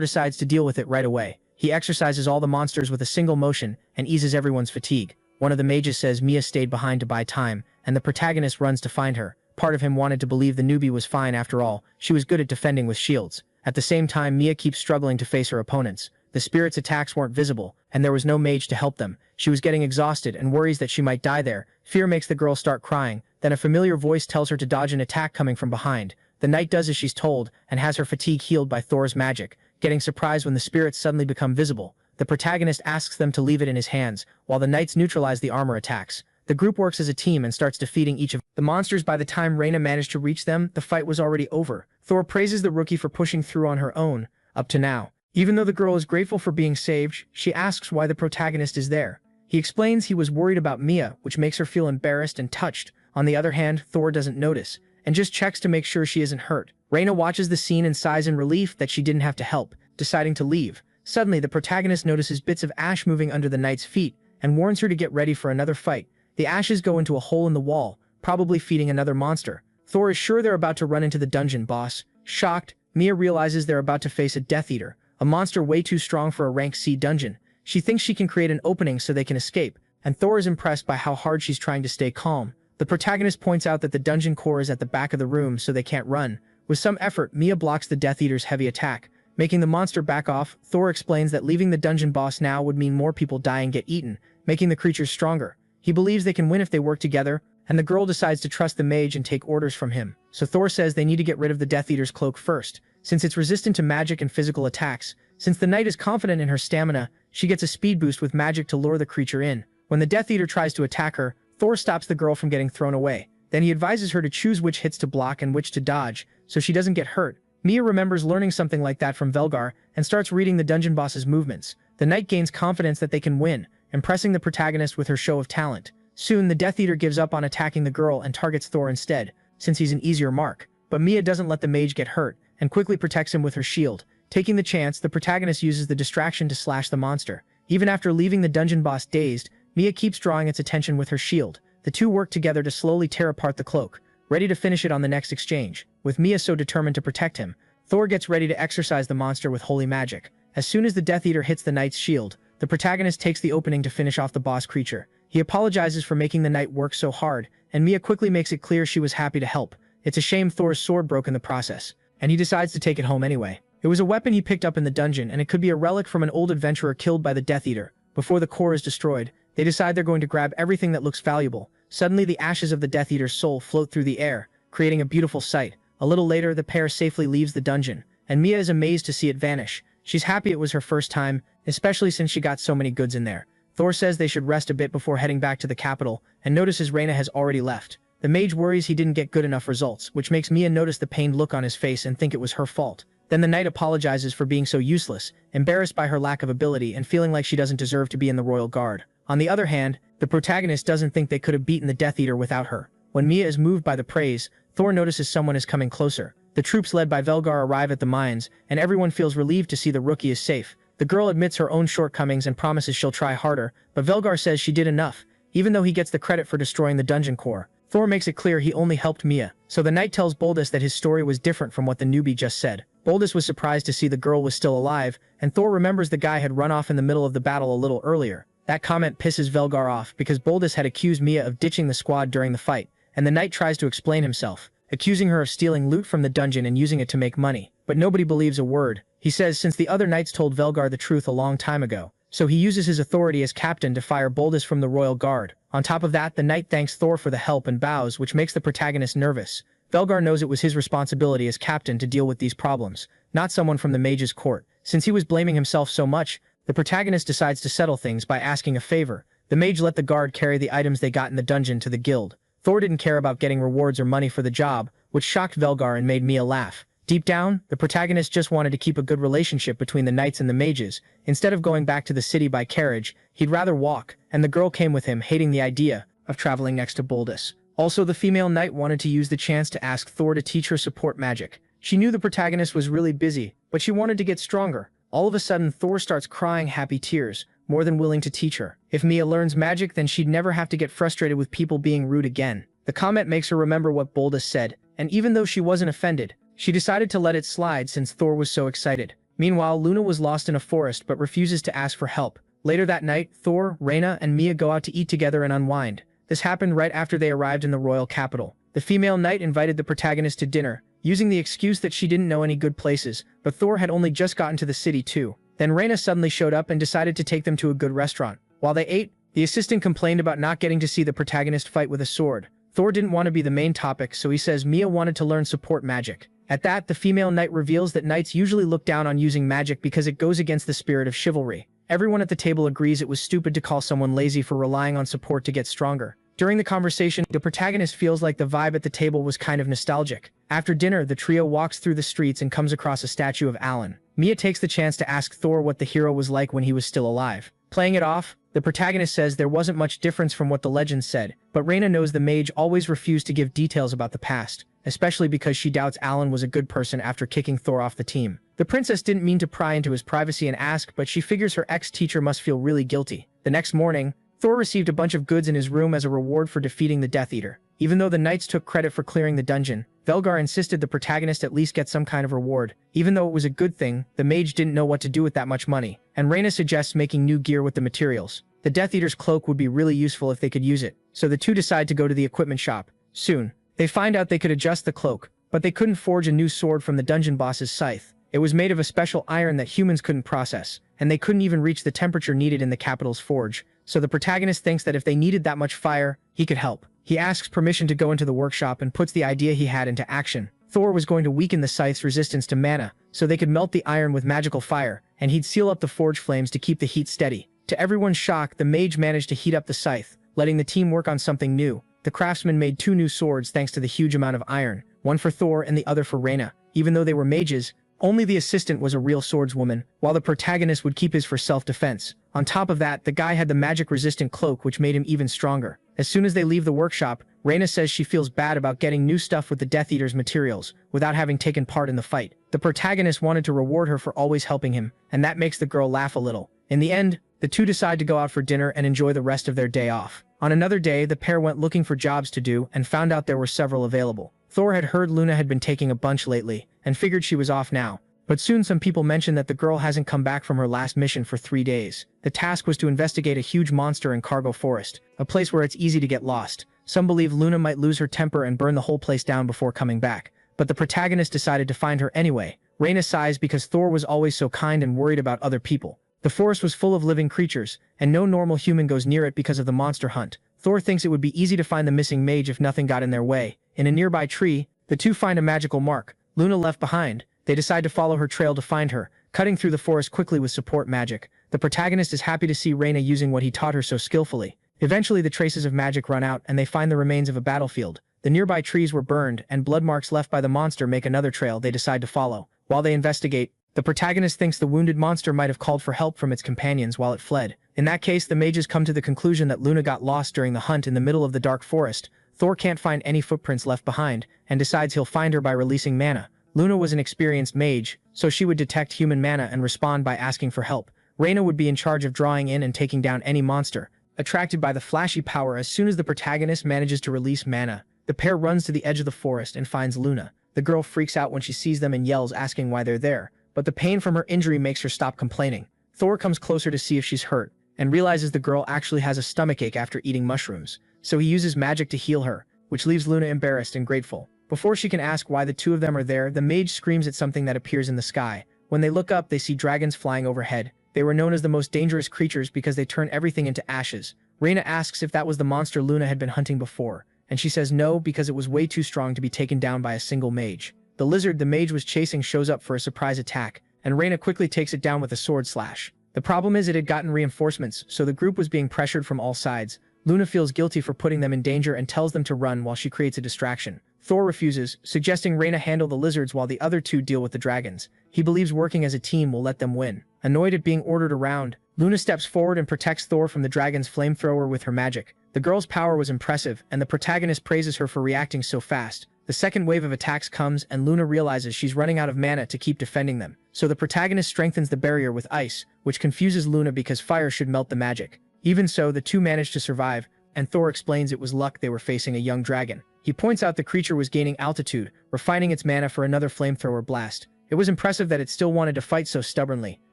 decides to deal with it right away. He exorcises all the monsters with a single motion and eases everyone's fatigue. One of the mages says Mia stayed behind to buy time, and the protagonist runs to find her. Part of him wanted to believe the newbie was fine after all. She was good at defending with shields. At the same time, Mia keeps struggling to face her opponents. The spirit's attacks weren't visible, and there was no mage to help them. She was getting exhausted and worries that she might die there. Fear makes the girl start crying. Then a familiar voice tells her to dodge an attack coming from behind. The knight does as she's told, and has her fatigue healed by Thor's magic, getting surprised when the spirits suddenly become visible. The protagonist asks them to leave it in his hands, while the knights neutralize the armor attacks. The group works as a team and starts defeating each of the monsters. By the time Reyna managed to reach them, the fight was already over. Thor praises the rookie for pushing through on her own, up to now. Even though the girl is grateful for being saved, she asks why the protagonist is there. He explains he was worried about Mia, which makes her feel embarrassed and touched. On the other hand, Thor doesn't notice, and just checks to make sure she isn't hurt. Reyna watches the scene and sighs in relief that she didn't have to help, deciding to leave. Suddenly, the protagonist notices bits of ash moving under the knight's feet, and warns her to get ready for another fight. The ashes go into a hole in the wall, probably feeding another monster. Thor is sure they're about to run into the dungeon boss. Shocked, Mia realizes they're about to face a Death Eater, a monster way too strong for a rank C dungeon. She thinks she can create an opening so they can escape, and Thor is impressed by how hard she's trying to stay calm. The protagonist points out that the dungeon core is at the back of the room so they can't run. With some effort, Mia blocks the Death Eater's heavy attack, making the monster back off. Thor explains that leaving the dungeon boss now would mean more people die and get eaten, making the creatures stronger. He believes they can win if they work together, and the girl decides to trust the mage and take orders from him. So Thor says they need to get rid of the Death Eater's cloak first, since it's resistant to magic and physical attacks. Since the knight is confident in her stamina, she gets a speed boost with magic to lure the creature in. When the Death Eater tries to attack her, Thor stops the girl from getting thrown away. Then he advises her to choose which hits to block and which to dodge, so she doesn't get hurt. Mia remembers learning something like that from Velgar, and starts reading the dungeon boss's movements. The knight gains confidence that they can win, impressing the protagonist with her show of talent. Soon, the Death Eater gives up on attacking the girl and targets Thor instead, since he's an easier mark. But Mia doesn't let the mage get hurt, and quickly protects him with her shield. Taking the chance, the protagonist uses the distraction to slash the monster. Even after leaving the dungeon boss dazed, Mia keeps drawing its attention with her shield. The two work together to slowly tear apart the cloak, ready to finish it on the next exchange. With Mia so determined to protect him, Thor gets ready to exorcise the monster with holy magic. As soon as the Death Eater hits the knight's shield, the protagonist takes the opening to finish off the boss creature. He apologizes for making the knight work so hard, and Mia quickly makes it clear she was happy to help. It's a shame Thor's sword broke in the process, and he decides to take it home anyway. It was a weapon he picked up in the dungeon, and it could be a relic from an old adventurer killed by the Death Eater. Before the core is destroyed, they decide they're going to grab everything that looks valuable. Suddenly, the ashes of the Death Eater's soul float through the air, creating a beautiful sight. A little later, the pair safely leaves the dungeon, and Mia is amazed to see it vanish. She's happy it was her first time, especially since she got so many goods in there. Thor says they should rest a bit before heading back to the capital, and notices Reyna has already left. The mage worries he didn't get good enough results, which makes Mia notice the pained look on his face and think it was her fault. Then the knight apologizes for being so useless, embarrassed by her lack of ability and feeling like she doesn't deserve to be in the royal guard. On the other hand, the protagonist doesn't think they could have beaten the Death Eater without her. When Mia is moved by the praise, Thor notices someone is coming closer. The troops led by Velgar arrive at the mines, and everyone feels relieved to see the rookie is safe. The girl admits her own shortcomings and promises she'll try harder, but Velgar says she did enough, even though he gets the credit for destroying the dungeon core. Thor makes it clear he only helped Mia, so the knight tells Boldus that his story was different from what the newbie just said. Boldus was surprised to see the girl was still alive, and Thor remembers the guy had run off in the middle of the battle a little earlier. That comment pisses Velgar off because Boldus had accused Mia of ditching the squad during the fight, and the knight tries to explain himself, accusing her of stealing loot from the dungeon and using it to make money. But nobody believes a word. He says since the other knights told Velgar the truth a long time ago, so he uses his authority as captain to fire Boldus from the royal guard. On top of that, the knight thanks Thor for the help and bows, which makes the protagonist nervous. Velgar knows it was his responsibility as captain to deal with these problems, not someone from the mage's court. Since he was blaming himself so much, the protagonist decides to settle things by asking a favor. The mage let the guard carry the items they got in the dungeon to the guild. Thor didn't care about getting rewards or money for the job, which shocked Velgar and made Mia laugh. Deep down, the protagonist just wanted to keep a good relationship between the knights and the mages. Instead of going back to the city by carriage, he'd rather walk, and the girl came with him, hating the idea of traveling next to Boldus. Also, the female knight wanted to use the chance to ask Thor to teach her support magic. She knew the protagonist was really busy, but she wanted to get stronger. All of a sudden, Thor starts crying happy tears, more than willing to teach her. If Mia learns magic, then she'd never have to get frustrated with people being rude again. The comment makes her remember what Boldus said, and even though she wasn't offended, she decided to let it slide since Thor was so excited. Meanwhile, Luna was lost in a forest but refuses to ask for help. Later that night, Thor, Reyna, and Mia go out to eat together and unwind. This happened right after they arrived in the royal capital. The female knight invited the protagonist to dinner, using the excuse that she didn't know any good places, but Thor had only just gotten to the city too. Then Reyna suddenly showed up and decided to take them to a good restaurant. While they ate, the assistant complained about not getting to see the protagonist fight with a sword. Thor didn't want to be the main topic, so he says Mia wanted to learn support magic. At that, the female knight reveals that knights usually look down on using magic because it goes against the spirit of chivalry. Everyone at the table agrees it was stupid to call someone lazy for relying on support to get stronger. During the conversation, the protagonist feels like the vibe at the table was kind of nostalgic. After dinner, the trio walks through the streets and comes across a statue of Alan. Mia takes the chance to ask Thor what the hero was like when he was still alive. Playing it off, the protagonist says there wasn't much difference from what the legend said, but Reyna knows the mage always refused to give details about the past, especially because she doubts Alan was a good person after kicking Thor off the team. The princess didn't mean to pry into his privacy and ask, but she figures her ex-teacher must feel really guilty. The next morning, Thor received a bunch of goods in his room as a reward for defeating the Death Eater. Even though the knights took credit for clearing the dungeon, Velgar insisted the protagonist at least get some kind of reward. Even though it was a good thing, the mage didn't know what to do with that much money, and Reyna suggests making new gear with the materials. The Death Eater's cloak would be really useful if they could use it, so the two decide to go to the equipment shop. Soon, they find out they could adjust the cloak, but they couldn't forge a new sword from the dungeon boss's scythe. It was made of a special iron that humans couldn't process, and they couldn't even reach the temperature needed in the capital's forge. So the protagonist thinks that if they needed that much fire, he could help. He asks permission to go into the workshop and puts the idea he had into action. Thor was going to weaken the scythe's resistance to mana, so they could melt the iron with magical fire, and he'd seal up the forge flames to keep the heat steady. To everyone's shock, the mage managed to heat up the scythe, letting the team work on something new. The craftsman made 2 new swords thanks to the huge amount of iron, one for Thor and the other for Reyna. Even though they were mages, only the assistant was a real swordswoman, while the protagonist would keep his for self-defense. On top of that, the guy had the magic-resistant cloak which made him even stronger. As soon as they leave the workshop, Reyna says she feels bad about getting new stuff with the Death Eater's materials, without having taken part in the fight. The protagonist wanted to reward her for always helping him, and that makes the girl laugh a little. In the end, the two decide to go out for dinner and enjoy the rest of their day off. On another day, the pair went looking for jobs to do and found out there were several available. Thor had heard Luna had been taking a bunch lately, and figured she was off now. But soon some people mentioned that the girl hasn't come back from her last mission for 3 days. The task was to investigate a huge monster in Cargo Forest, a place where it's easy to get lost. Some believe Luna might lose her temper and burn the whole place down before coming back, but the protagonist decided to find her anyway. Reyna sighs because Thor was always so kind and worried about other people. The forest was full of living creatures, and no normal human goes near it because of the monster hunt. Thor thinks it would be easy to find the missing mage if nothing got in their way. In a nearby tree, the two find a magical mark, Luna left behind. They decide to follow her trail to find her, cutting through the forest quickly with support magic. The protagonist is happy to see Reina using what he taught her so skillfully. Eventually the traces of magic run out and they find the remains of a battlefield. The nearby trees were burned and blood marks left by the monster make another trail they decide to follow. While they investigate, the protagonist thinks the wounded monster might have called for help from its companions while it fled. In that case, the mages come to the conclusion that Luna got lost during the hunt in the middle of the dark forest. Thor can't find any footprints left behind, and decides he'll find her by releasing mana. Luna was an experienced mage, so she would detect human mana and respond by asking for help. Reina would be in charge of drawing in and taking down any monster. Attracted by the flashy power, as soon as the protagonist manages to release mana, the pair runs to the edge of the forest and finds Luna. The girl freaks out when she sees them and yells, asking why they're there, but the pain from her injury makes her stop complaining. Thor comes closer to see if she's hurt, and realizes the girl actually has a stomachache after eating mushrooms, so he uses magic to heal her, which leaves Luna embarrassed and grateful. Before she can ask why the two of them are there, the mage screams at something that appears in the sky. When they look up, they see dragons flying overhead. They were known as the most dangerous creatures because they turn everything into ashes. Reina asks if that was the monster Luna had been hunting before, and she says no because it was way too strong to be taken down by a single mage. The lizard the mage was chasing shows up for a surprise attack, and Reina quickly takes it down with a sword slash. The problem is it had gotten reinforcements, so the group was being pressured from all sides. Luna feels guilty for putting them in danger and tells them to run while she creates a distraction. Thor refuses, suggesting Reina handle the lizards while the other two deal with the dragons. He believes working as a team will let them win. Annoyed at being ordered around, Luna steps forward and protects Thor from the dragon's flamethrower with her magic. The girl's power was impressive, and the protagonist praises her for reacting so fast. The second wave of attacks comes, and Luna realizes she's running out of mana to keep defending them. So the protagonist strengthens the barrier with ice, which confuses Luna because fire should melt the magic. Even so, the two manage to survive, and Thor explains it was luck they were facing a young dragon. He points out the creature was gaining altitude, refining its mana for another flamethrower blast. It was impressive that it still wanted to fight so stubbornly,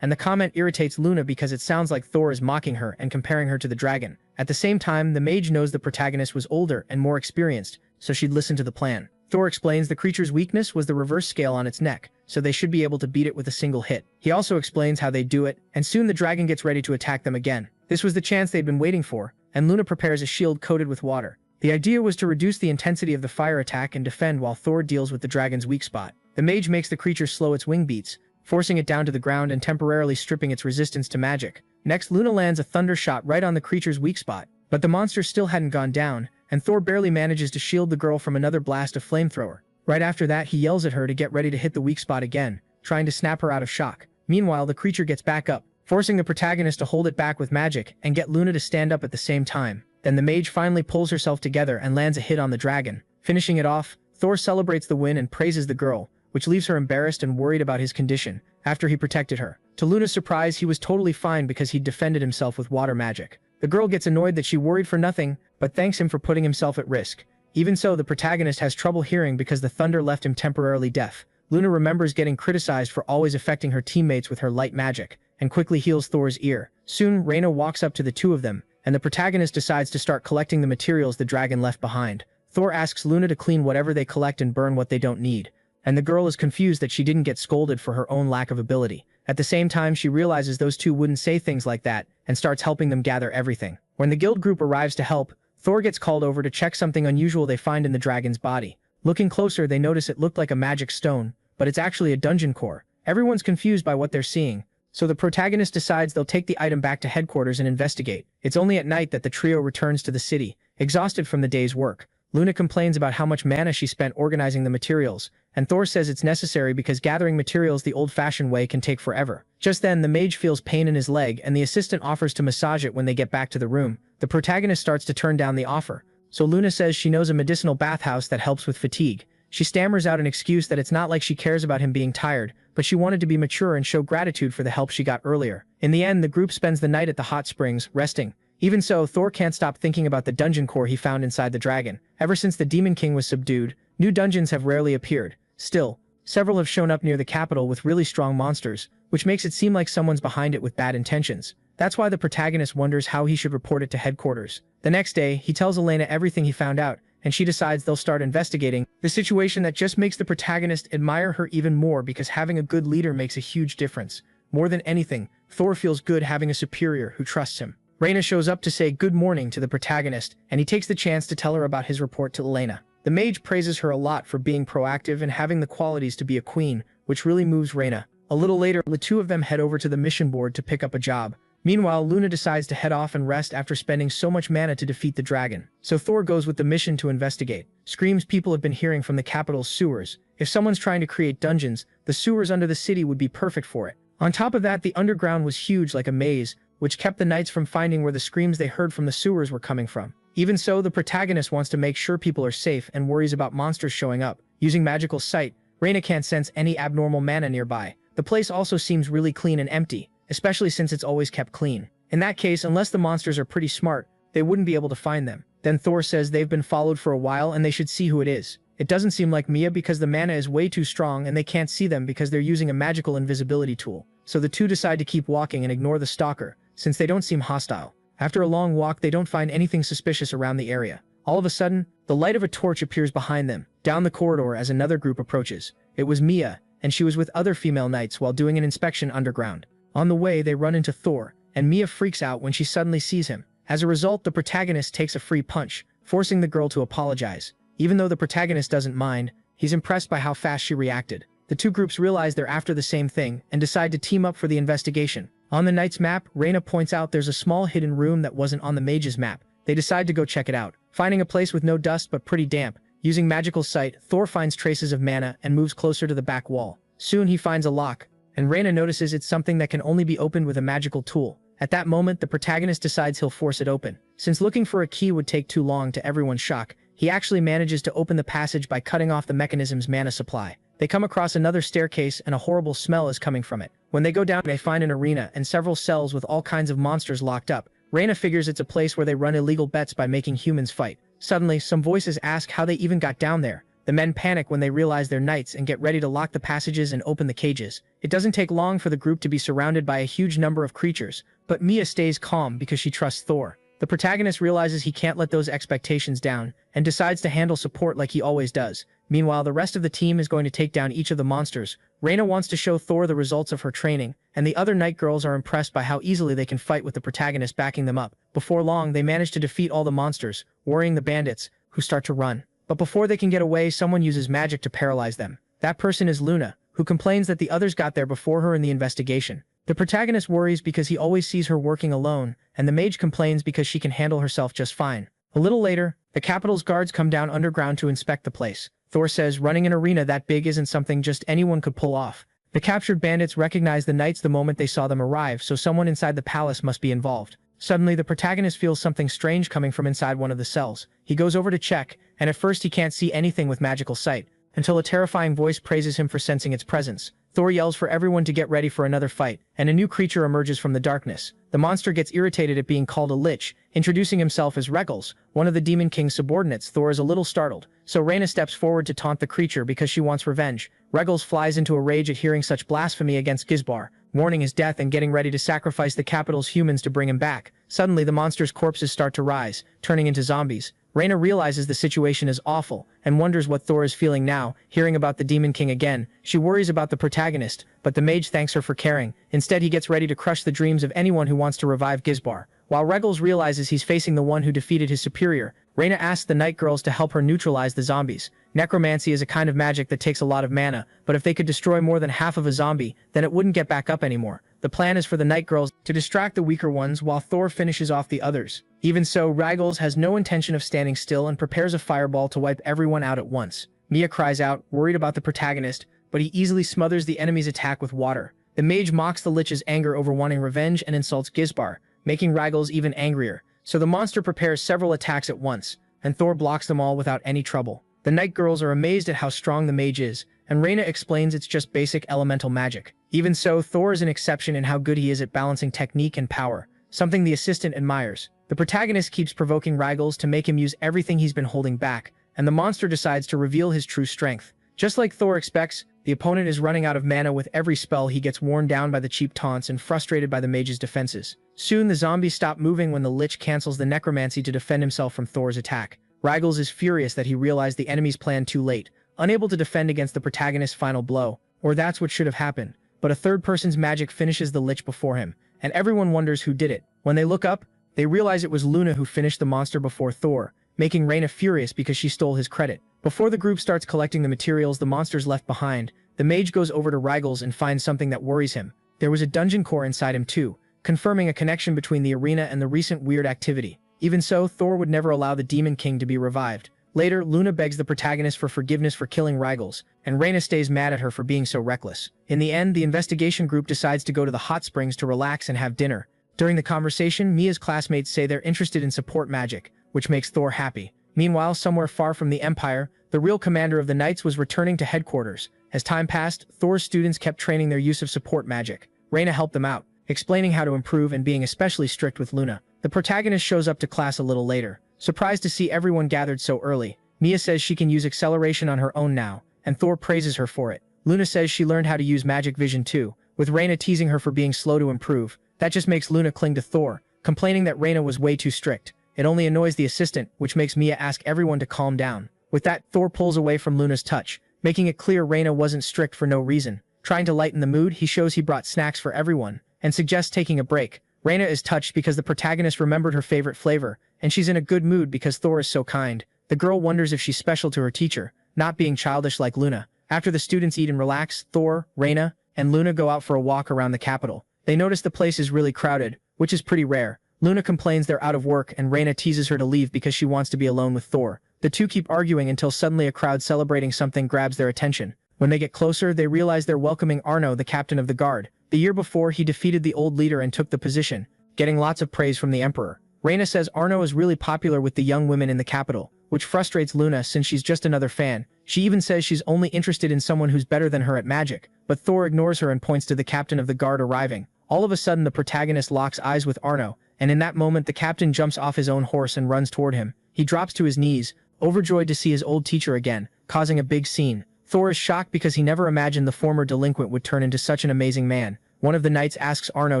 and the comment irritates Luna because it sounds like Thor is mocking her and comparing her to the dragon. At the same time, the mage knows the protagonist was older and more experienced, so she'd listen to the plan. Thor explains the creature's weakness was the reverse scale on its neck, so they should be able to beat it with a single hit. He also explains how they do it, and soon the dragon gets ready to attack them again. This was the chance they'd been waiting for, and Luna prepares a shield coated with water. The idea was to reduce the intensity of the fire attack and defend while Thor deals with the dragon's weak spot. The mage makes the creature slow its wing beats, forcing it down to the ground and temporarily stripping its resistance to magic. Next, Luna lands a thunder shot right on the creature's weak spot, but the monster still hadn't gone down, and Thor barely manages to shield the girl from another blast of flamethrower. Right after that, he yells at her to get ready to hit the weak spot again, trying to snap her out of shock. Meanwhile, the creature gets back up, forcing the protagonist to hold it back with magic and get Luna to stand up at the same time. Then the mage finally pulls herself together and lands a hit on the dragon. Finishing it off, Thor celebrates the win and praises the girl, which leaves her embarrassed and worried about his condition after he protected her. To Luna's surprise, he was totally fine because he'd defended himself with water magic. The girl gets annoyed that she worried for nothing, but thanks him for putting himself at risk. Even so, the protagonist has trouble hearing because the thunder left him temporarily deaf. Luna remembers getting criticized for always affecting her teammates with her light magic, and quickly heals Thor's ear. Soon, Reina walks up to the two of them, and the protagonist decides to start collecting the materials the dragon left behind. Thor asks Luna to clean whatever they collect and burn what they don't need, and the girl is confused that she didn't get scolded for her own lack of ability. At the same time, she realizes those two wouldn't say things like that, and starts helping them gather everything. When the guild group arrives to help, Thor gets called over to check something unusual they find in the dragon's body. Looking closer, they notice it looked like a magic stone, but it's actually a dungeon core. Everyone's confused by what they're seeing, so the protagonist decides they'll take the item back to headquarters and investigate. It's only at night that the trio returns to the city, exhausted from the day's work. Luna complains about how much mana she spent organizing the materials, and Thor says it's necessary because gathering materials the old-fashioned way can take forever. Just then, the mage feels pain in his leg and the assistant offers to massage it when they get back to the room. The protagonist starts to turn down the offer, so Luna says she knows a medicinal bathhouse that helps with fatigue. She stammers out an excuse that it's not like she cares about him being tired, but she wanted to be mature and show gratitude for the help she got earlier. In the end, the group spends the night at the hot springs, resting. Even so, Thor can't stop thinking about the dungeon core he found inside the dragon. Ever since the Demon King was subdued, new dungeons have rarely appeared. Still, several have shown up near the capital with really strong monsters, which makes it seem like someone's behind it with bad intentions. That's why the protagonist wonders how he should report it to headquarters. The next day, he tells Elena everything he found out, and she decides they'll start investigating the situation. That just makes the protagonist admire her even more because having a good leader makes a huge difference. More than anything, Thor feels good having a superior who trusts him. Reina shows up to say good morning to the protagonist, and he takes the chance to tell her about his report to Elena. The mage praises her a lot for being proactive and having the qualities to be a queen, which really moves Reina. A little later, the two of them head over to the mission board to pick up a job. Meanwhile, Luna decides to head off and rest after spending so much mana to defeat the dragon. So Thor goes with the mission to investigate. Screams people have been hearing from the capital's sewers. If someone's trying to create dungeons, the sewers under the city would be perfect for it. On top of that, the underground was huge like a maze, which kept the knights from finding where the screams they heard from the sewers were coming from. Even so, the protagonist wants to make sure people are safe and worries about monsters showing up. Using magical sight, Reina can't sense any abnormal mana nearby. The place also seems really clean and empty, especially since it's always kept clean. In that case, unless the monsters are pretty smart, they wouldn't be able to find them. Then Thor says they've been followed for a while and they should see who it is. It doesn't seem like Mia because the mana is way too strong and they can't see them because they're using a magical invisibility tool. So the two decide to keep walking and ignore the stalker, since they don't seem hostile. After a long walk, they don't find anything suspicious around the area. All of a sudden, the light of a torch appears behind them, down the corridor as another group approaches. It was Mia, and she was with other female knights while doing an inspection underground. On the way, they run into Thor, and Mia freaks out when she suddenly sees him. As a result, the protagonist takes a free punch, forcing the girl to apologize. Even though the protagonist doesn't mind, he's impressed by how fast she reacted. The two groups realize they're after the same thing and decide to team up for the investigation. On the knight's map, Reina points out there's a small hidden room that wasn't on the mage's map. They decide to go check it out. Finding a place with no dust but pretty damp, using magical sight, Thor finds traces of mana and moves closer to the back wall. Soon he finds a lock, and Reina notices it's something that can only be opened with a magical tool. At that moment, the protagonist decides he'll force it open. Since looking for a key would take too long to everyone's shock, he actually manages to open the passage by cutting off the mechanism's mana supply. They come across another staircase and a horrible smell is coming from it. When they go down, they find an arena and several cells with all kinds of monsters locked up. Reina figures it's a place where they run illegal bets by making humans fight. Suddenly, some voices ask how they even got down there. The men panic when they realize they're knights and get ready to lock the passages and open the cages. It doesn't take long for the group to be surrounded by a huge number of creatures, but Mia stays calm because she trusts Thor. The protagonist realizes he can't let those expectations down and decides to handle support like he always does. Meanwhile, the rest of the team is going to take down each of the monsters. Reina wants to show Thor the results of her training, and the other knight girls are impressed by how easily they can fight with the protagonist backing them up. Before long, they manage to defeat all the monsters, worrying the bandits, who start to run. But before they can get away, someone uses magic to paralyze them. That person is Luna, who complains that the others got there before her in the investigation. The protagonist worries because he always sees her working alone, and the mage complains because she can handle herself just fine. A little later, the capital's guards come down underground to inspect the place. Thor says running an arena that big isn't something just anyone could pull off. The captured bandits recognize the knights the moment they saw them arrive, so someone inside the palace must be involved. Suddenly, the protagonist feels something strange coming from inside one of the cells. He goes over to check, and at first he can't see anything with magical sight, until a terrifying voice praises him for sensing its presence. Thor yells for everyone to get ready for another fight, and a new creature emerges from the darkness. The monster gets irritated at being called a lich, introducing himself as Regals, one of the Demon King's subordinates. Thor is a little startled, so Reina steps forward to taunt the creature because she wants revenge. Regals flies into a rage at hearing such blasphemy against Gizbar, mourning his death and getting ready to sacrifice the capital's humans to bring him back. Suddenly, the monster's corpses start to rise, turning into zombies. Reina realizes the situation is awful and wonders what Thor is feeling now, hearing about the Demon King again. She worries about the protagonist, but the mage thanks her for caring. Instead, he gets ready to crush the dreams of anyone who wants to revive Gizbar. While Regals realizes he's facing the one who defeated his superior, Reina asks the night girls to help her neutralize the zombies. Necromancy is a kind of magic that takes a lot of mana, but if they could destroy more than half of a zombie, then it wouldn't get back up anymore. The plan is for the night girls to distract the weaker ones while Thor finishes off the others. Even so, Regals has no intention of standing still and prepares a fireball to wipe everyone out at once. Mia cries out, worried about the protagonist, but he easily smothers the enemy's attack with water. The mage mocks the lich's anger over wanting revenge and insults Gizbar, making Regals even angrier. So the monster prepares several attacks at once, and Thor blocks them all without any trouble. The night girls are amazed at how strong the mage is, and Reina explains it's just basic elemental magic. Even so, Thor is an exception in how good he is at balancing technique and power, something the assistant admires. The protagonist keeps provoking Regals to make him use everything he's been holding back, and the monster decides to reveal his true strength. Just like Thor expects, the opponent is running out of mana with every spell. He gets worn down by the cheap taunts and frustrated by the mage's defenses. Soon, the zombies stop moving when the lich cancels the necromancy to defend himself from Thor's attack. Regals is furious that he realized the enemy's plan too late, unable to defend against the protagonist's final blow, or that's what should have happened. But a third person's magic finishes the lich before him, and everyone wonders who did it. When they look up, they realize it was Luna who finished the monster before Thor, making Reina furious because she stole his credit. Before the group starts collecting the materials the monsters left behind, the mage goes over to Regals and finds something that worries him. There was a dungeon core inside him too, confirming a connection between the arena and the recent weird activity. Even so, Thor would never allow the Demon King to be revived. Later, Luna begs the protagonist for forgiveness for killing Rygels, and Reyna stays mad at her for being so reckless. In the end, the investigation group decides to go to the hot springs to relax and have dinner. During the conversation, Mia's classmates say they're interested in support magic, which makes Thor happy. Meanwhile, somewhere far from the Empire, the real commander of the Knights was returning to headquarters. As time passed, Thor's students kept training their use of support magic. Reyna helped them out, explaining how to improve and being especially strict with Luna. The protagonist shows up to class a little later, surprised to see everyone gathered so early. Mia says she can use acceleration on her own now, and Thor praises her for it. Luna says she learned how to use magic vision too, with Reyna teasing her for being slow to improve. That just makes Luna cling to Thor, complaining that Reyna was way too strict. It only annoys the assistant, which makes Mia ask everyone to calm down. With that, Thor pulls away from Luna's touch, making it clear Reyna wasn't strict for no reason. Trying to lighten the mood, he shows he brought snacks for everyone, and suggests taking a break. Reyna is touched because the protagonist remembered her favorite flavor, and she's in a good mood because Thor is so kind. The girl wonders if she's special to her teacher, not being childish like Luna. After the students eat and relax, Thor, Reyna, and Luna go out for a walk around the capital. They notice the place is really crowded, which is pretty rare. Luna complains they're out of work and Reyna teases her to leave because she wants to be alone with Thor. The two keep arguing until suddenly a crowd celebrating something grabs their attention. When they get closer, they realize they're welcoming Arno, the captain of the guard. The year before, he defeated the old leader and took the position, getting lots of praise from the Emperor. Reyna says Arno is really popular with the young women in the capital, which frustrates Luna since she's just another fan. She even says she's only interested in someone who's better than her at magic, but Thor ignores her and points to the captain of the guard arriving. All of a sudden, the protagonist locks eyes with Arno, and in that moment the captain jumps off his own horse and runs toward him. He drops to his knees, overjoyed to see his old teacher again, causing a big scene. Thor is shocked because he never imagined the former delinquent would turn into such an amazing man. One of the knights asks Arno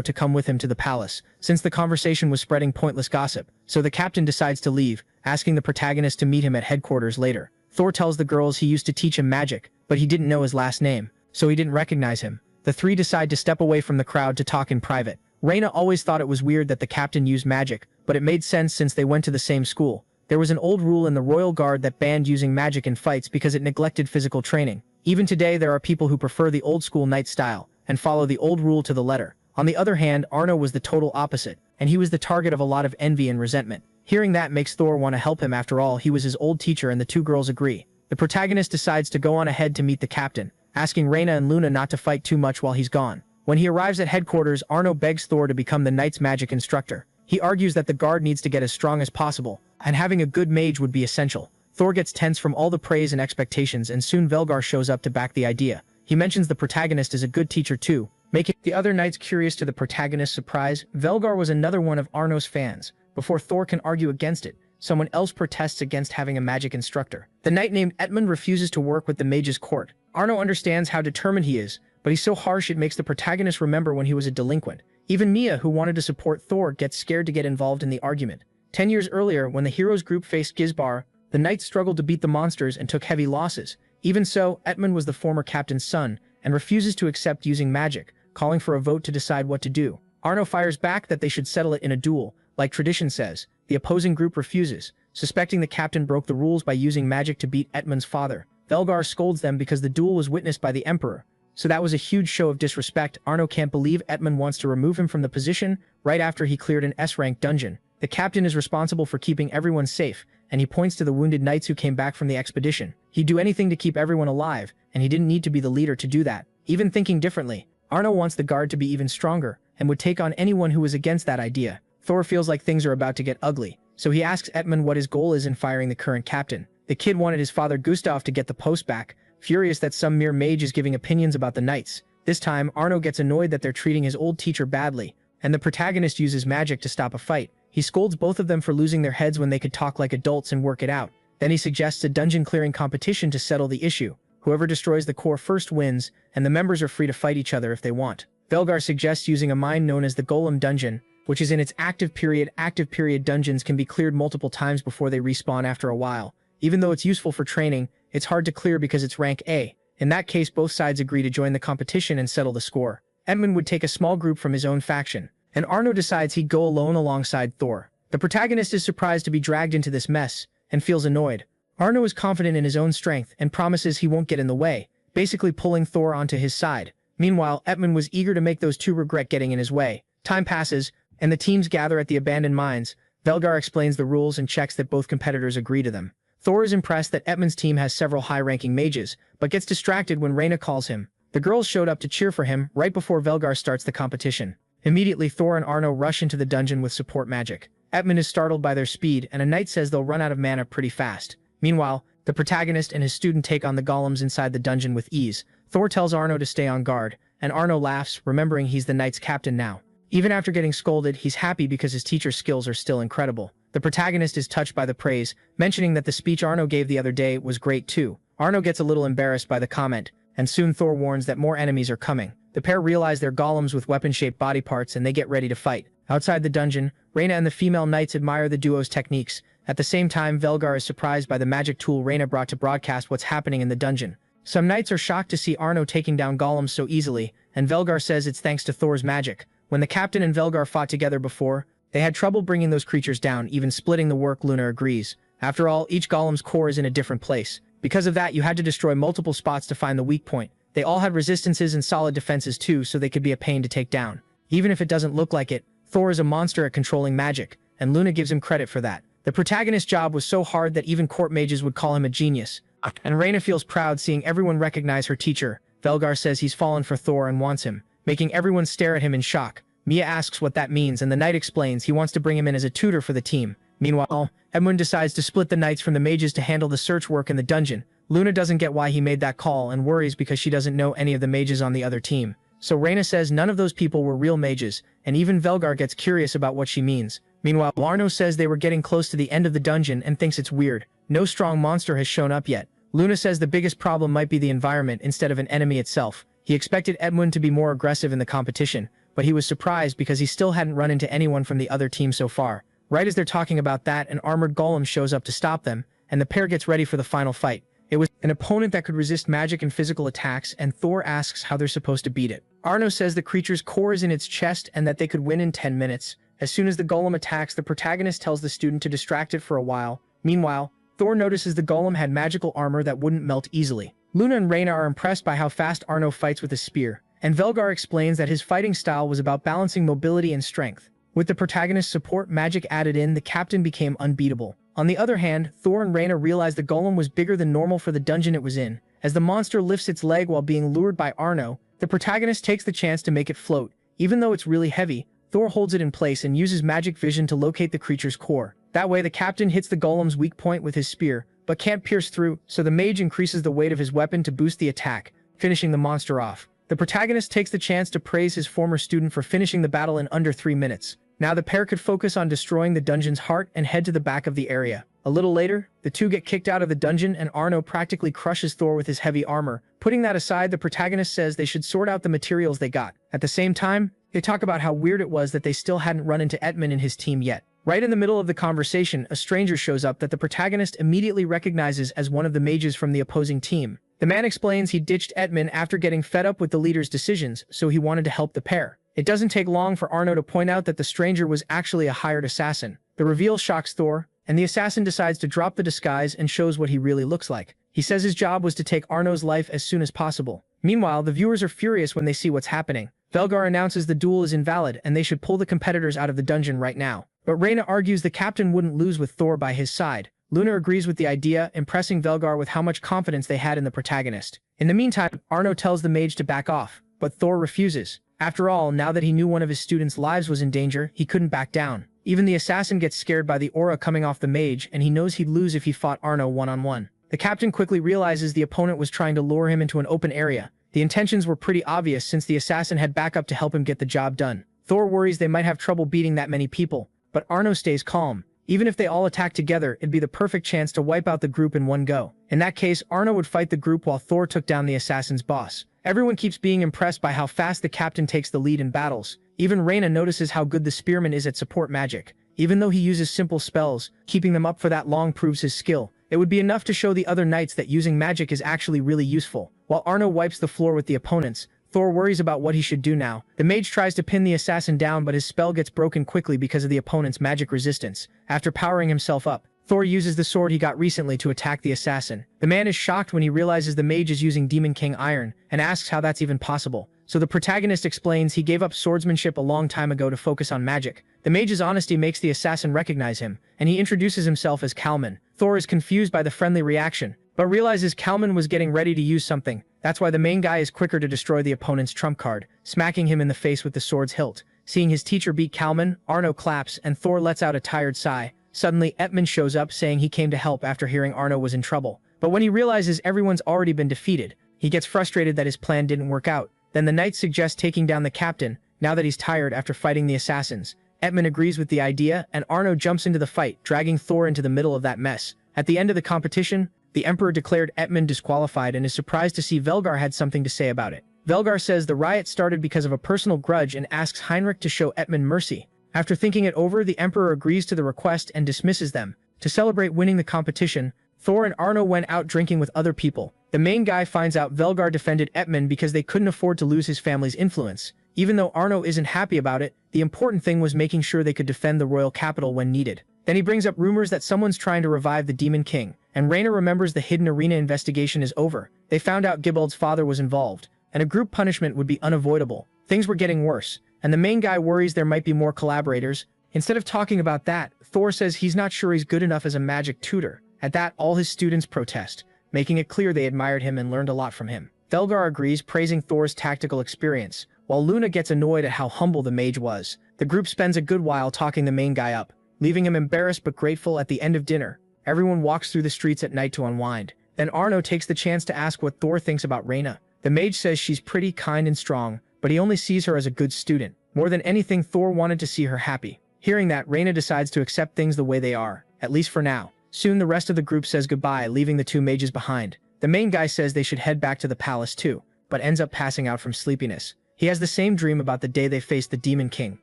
to come with him to the palace, since the conversation was spreading pointless gossip, so the captain decides to leave, asking the protagonist to meet him at headquarters later. Thor tells the girls he used to teach him magic, but he didn't know his last name, so he didn't recognize him. The three decide to step away from the crowd to talk in private. Reyna always thought it was weird that the captain used magic, but it made sense since they went to the same school. There was an old rule in the royal guard that banned using magic in fights because it neglected physical training. Even today, there are people who prefer the old school knight style and follow the old rule to the letter. On the other hand, Arno was the total opposite, and he was the target of a lot of envy and resentment. Hearing that makes Thor want to help him. After all, he was his old teacher, and the two girls agree. The protagonist decides to go on ahead to meet the captain, asking Reyna and Luna not to fight too much while he's gone. When he arrives at headquarters, Arno begs Thor to become the knight's magic instructor. He argues that the guard needs to get as strong as possible, and having a good mage would be essential. Thor gets tense from all the praise and expectations, and soon Velgar shows up to back the idea. He mentions the protagonist is a good teacher too, making the other knights curious. To the protagonist's surprise, Velgar was another one of Arno's fans. Before Thor can argue against it, someone else protests against having a magic instructor. The knight named Etmund refuses to work with the mage's court. Arno understands how determined he is, but he's so harsh it makes the protagonist remember when he was a delinquent. Even Mia, who wanted to support Thor, gets scared to get involved in the argument. 10 years earlier, when the heroes group faced Gizbar, the knights struggled to beat the monsters and took heavy losses. Even so, Etmund was the former captain's son and refuses to accept using magic, calling for a vote to decide what to do. Arno fires back that they should settle it in a duel, like tradition says. The opposing group refuses, suspecting the captain broke the rules by using magic to beat Etmund's father. Velgar scolds them because the duel was witnessed by the Emperor, so that was a huge show of disrespect. Arno can't believe Etmund wants to remove him from the position right after he cleared an S-rank dungeon. The captain is responsible for keeping everyone safe, and he points to the wounded knights who came back from the expedition. He'd do anything to keep everyone alive, and he didn't need to be the leader to do that. Even thinking differently, Arno wants the guard to be even stronger, and would take on anyone who was against that idea. Thor feels like things are about to get ugly, so he asks Etmund what his goal is in firing the current captain. The kid wanted his father Gustav to get the post back, furious that some mere mage is giving opinions about the knights. This time, Arno gets annoyed that they're treating his old teacher badly, and the protagonist uses magic to stop a fight. He scolds both of them for losing their heads when they could talk like adults and work it out. Then he suggests a dungeon clearing competition to settle the issue. Whoever destroys the core first wins, and the members are free to fight each other if they want. Velgar suggests using a mine known as the Golem Dungeon, which is in its active period. Active period dungeons can be cleared multiple times before they respawn after a while. Even though it's useful for training, it's hard to clear because it's rank A. In that case, both sides agree to join the competition and settle the score. Etmund would take a small group from his own faction, and Arno decides he'd go alone alongside Thor. The protagonist is surprised to be dragged into this mess, and feels annoyed. Arno is confident in his own strength and promises he won't get in the way, basically pulling Thor onto his side. Meanwhile, Etmund was eager to make those two regret getting in his way. Time passes, and the teams gather at the abandoned mines. Velgar explains the rules and checks that both competitors agree to them. Thor is impressed that Edmund's team has several high-ranking mages, but gets distracted when Reyna calls him. The girls showed up to cheer for him right before Velgar starts the competition. Immediately, Thor and Arno rush into the dungeon with support magic. Edmund is startled by their speed, and a knight says they'll run out of mana pretty fast. Meanwhile, the protagonist and his student take on the golems inside the dungeon with ease. Thor tells Arno to stay on guard, and Arno laughs, remembering he's the knight's captain now. Even after getting scolded, he's happy because his teacher's skills are still incredible. The protagonist is touched by the praise, mentioning that the speech Arno gave the other day was great too. Arno gets a little embarrassed by the comment, and soon Thor warns that more enemies are coming. The pair realize they're golems with weapon-shaped body parts and they get ready to fight. Outside the dungeon, Reyna and the female knights admire the duo's techniques. At the same time, Velgar is surprised by the magic tool Reyna brought to broadcast what's happening in the dungeon. Some knights are shocked to see Arno taking down golems so easily, and Velgar says it's thanks to Thor's magic. When the captain and Velgar fought together before, they had trouble bringing those creatures down, even splitting the work. Luna agrees. After all, each golem's core is in a different place. Because of that, you had to destroy multiple spots to find the weak point. They all had resistances and solid defenses too, so they could be a pain to take down. Even if it doesn't look like it, Thor is a monster at controlling magic, and Luna gives him credit for that. The protagonist's job was so hard that even court mages would call him a genius. And Reyna feels proud seeing everyone recognize her teacher. Velgar says he's fallen for Thor and wants him, making everyone stare at him in shock. Mia asks what that means, and the knight explains he wants to bring him in as a tutor for the team. Meanwhile, Edmund decides to split the knights from the mages to handle the search work in the dungeon. Luna doesn't get why he made that call and worries because she doesn't know any of the mages on the other team. So Reyna says none of those people were real mages, and even Velgar gets curious about what she means. Meanwhile, Arno says they were getting close to the end of the dungeon and thinks it's weird. No strong monster has shown up yet. Luna says the biggest problem might be the environment instead of an enemy itself. He expected Edmund to be more aggressive in the competition, but he was surprised because he still hadn't run into anyone from the other team so far. Right as they're talking about that, an armored golem shows up to stop them, and the pair gets ready for the final fight. It was an opponent that could resist magic and physical attacks, and Thor asks how they're supposed to beat it. Arno says the creature's core is in its chest and that they could win in 10 minutes. As soon as the golem attacks, the protagonist tells the student to distract it for a while. Meanwhile, Thor notices the golem had magical armor that wouldn't melt easily. Luna and Reyna are impressed by how fast Arno fights with a spear, and Velgar explains that his fighting style was about balancing mobility and strength. With the protagonist's support magic added in, the captain became unbeatable. On the other hand, Thor and Reyna realize the golem was bigger than normal for the dungeon it was in. As the monster lifts its leg while being lured by Arno, the protagonist takes the chance to make it float. Even though it's really heavy, Thor holds it in place and uses magic vision to locate the creature's core. That way, the captain hits the golem's weak point with his spear, but can't pierce through, so the mage increases the weight of his weapon to boost the attack, finishing the monster off. The protagonist takes the chance to praise his former student for finishing the battle in under 3 minutes. Now the pair could focus on destroying the dungeon's heart and head to the back of the area. A little later, the two get kicked out of the dungeon and Arno practically crushes Thor with his heavy armor. Putting that aside, the protagonist says they should sort out the materials they got. At the same time, they talk about how weird it was that they still hadn't run into Edmund and his team yet. Right in the middle of the conversation, a stranger shows up that the protagonist immediately recognizes as one of the mages from the opposing team. The man explains he ditched Edmund after getting fed up with the leader's decisions, so he wanted to help the pair. It doesn't take long for Arno to point out that the stranger was actually a hired assassin. The reveal shocks Thor, and the assassin decides to drop the disguise and shows what he really looks like. He says his job was to take Arno's life as soon as possible. Meanwhile, the viewers are furious when they see what's happening. Velgar announces the duel is invalid and they should pull the competitors out of the dungeon right now. But Reyna argues the captain wouldn't lose with Thor by his side. Luna agrees with the idea, impressing Velgar with how much confidence they had in the protagonist. In the meantime, Arno tells the mage to back off, but Thor refuses. After all, now that he knew one of his students' lives was in danger, he couldn't back down. Even the assassin gets scared by the aura coming off the mage, and he knows he'd lose if he fought Arno one-on-one. The captain quickly realizes the opponent was trying to lure him into an open area. The intentions were pretty obvious since the assassin had backup to help him get the job done. Thor worries they might have trouble beating that many people, but Arno stays calm. Even if they all attack together, it'd be the perfect chance to wipe out the group in one go. In that case, Arno would fight the group while Thor took down the assassin's boss. Everyone keeps being impressed by how fast the captain takes the lead in battles. Even Reyna notices how good the spearman is at support magic. Even though he uses simple spells, keeping them up for that long proves his skill. It would be enough to show the other knights that using magic is actually really useful. While Arno wipes the floor with the opponents, Thor worries about what he should do now. The mage tries to pin the assassin down, but his spell gets broken quickly because of the opponent's magic resistance. After powering himself up, Thor uses the sword he got recently to attack the assassin. The man is shocked when he realizes the mage is using Demon King Iron, and asks how that's even possible. so the protagonist explains he gave up swordsmanship a long time ago to focus on magic. The mage's honesty makes the assassin recognize him, and he introduces himself as Kalman. Thor is confused by the friendly reaction, but realizes Kalman was getting ready to use something. That's why the main guy is quicker to destroy the opponent's trump card, smacking him in the face with the sword's hilt. Seeing his teacher beat Kalman, Arno claps and Thor lets out a tired sigh. Suddenly, Etman shows up saying he came to help after hearing Arno was in trouble. But when he realizes everyone's already been defeated, he gets frustrated that his plan didn't work out. Then the knight suggests taking down the captain, now that he's tired after fighting the assassins. Etman agrees with the idea, and Arno jumps into the fight, dragging Thor into the middle of that mess. At the end of the competition, the Emperor declared Etman disqualified and is surprised to see Velgar had something to say about it. Velgar says the riot started because of a personal grudge and asks Heinrich to show Etman mercy. After thinking it over, the Emperor agrees to the request and dismisses them. To celebrate winning the competition, Thor and Arno went out drinking with other people. The main guy finds out Velgar defended Etman because they couldn't afford to lose his family's influence. Even though Arno isn't happy about it, the important thing was making sure they could defend the royal capital when needed. Then he brings up rumors that someone's trying to revive the Demon King, and Reyna remembers the hidden arena investigation is over. They found out Gibeld's father was involved, and a group punishment would be unavoidable. Things were getting worse, and the main guy worries there might be more collaborators. Instead of talking about that, Thor says he's not sure he's good enough as a magic tutor. At that, all his students protest, making it clear they admired him and learned a lot from him. Velgar agrees, praising Thor's tactical experience, while Luna gets annoyed at how humble the mage was. The group spends a good while talking the main guy up, leaving him embarrassed but grateful. At the end of dinner, everyone walks through the streets at night to unwind. Then Arno takes the chance to ask what Thor thinks about Reyna. The mage says she's pretty, kind and strong, but he only sees her as a good student. More than anything, Thor wanted to see her happy. Hearing that, Reyna decides to accept things the way they are, at least for now. Soon the rest of the group says goodbye, leaving the two mages behind. The main guy says they should head back to the palace too, but ends up passing out from sleepiness. He has the same dream about the day they faced the Demon King.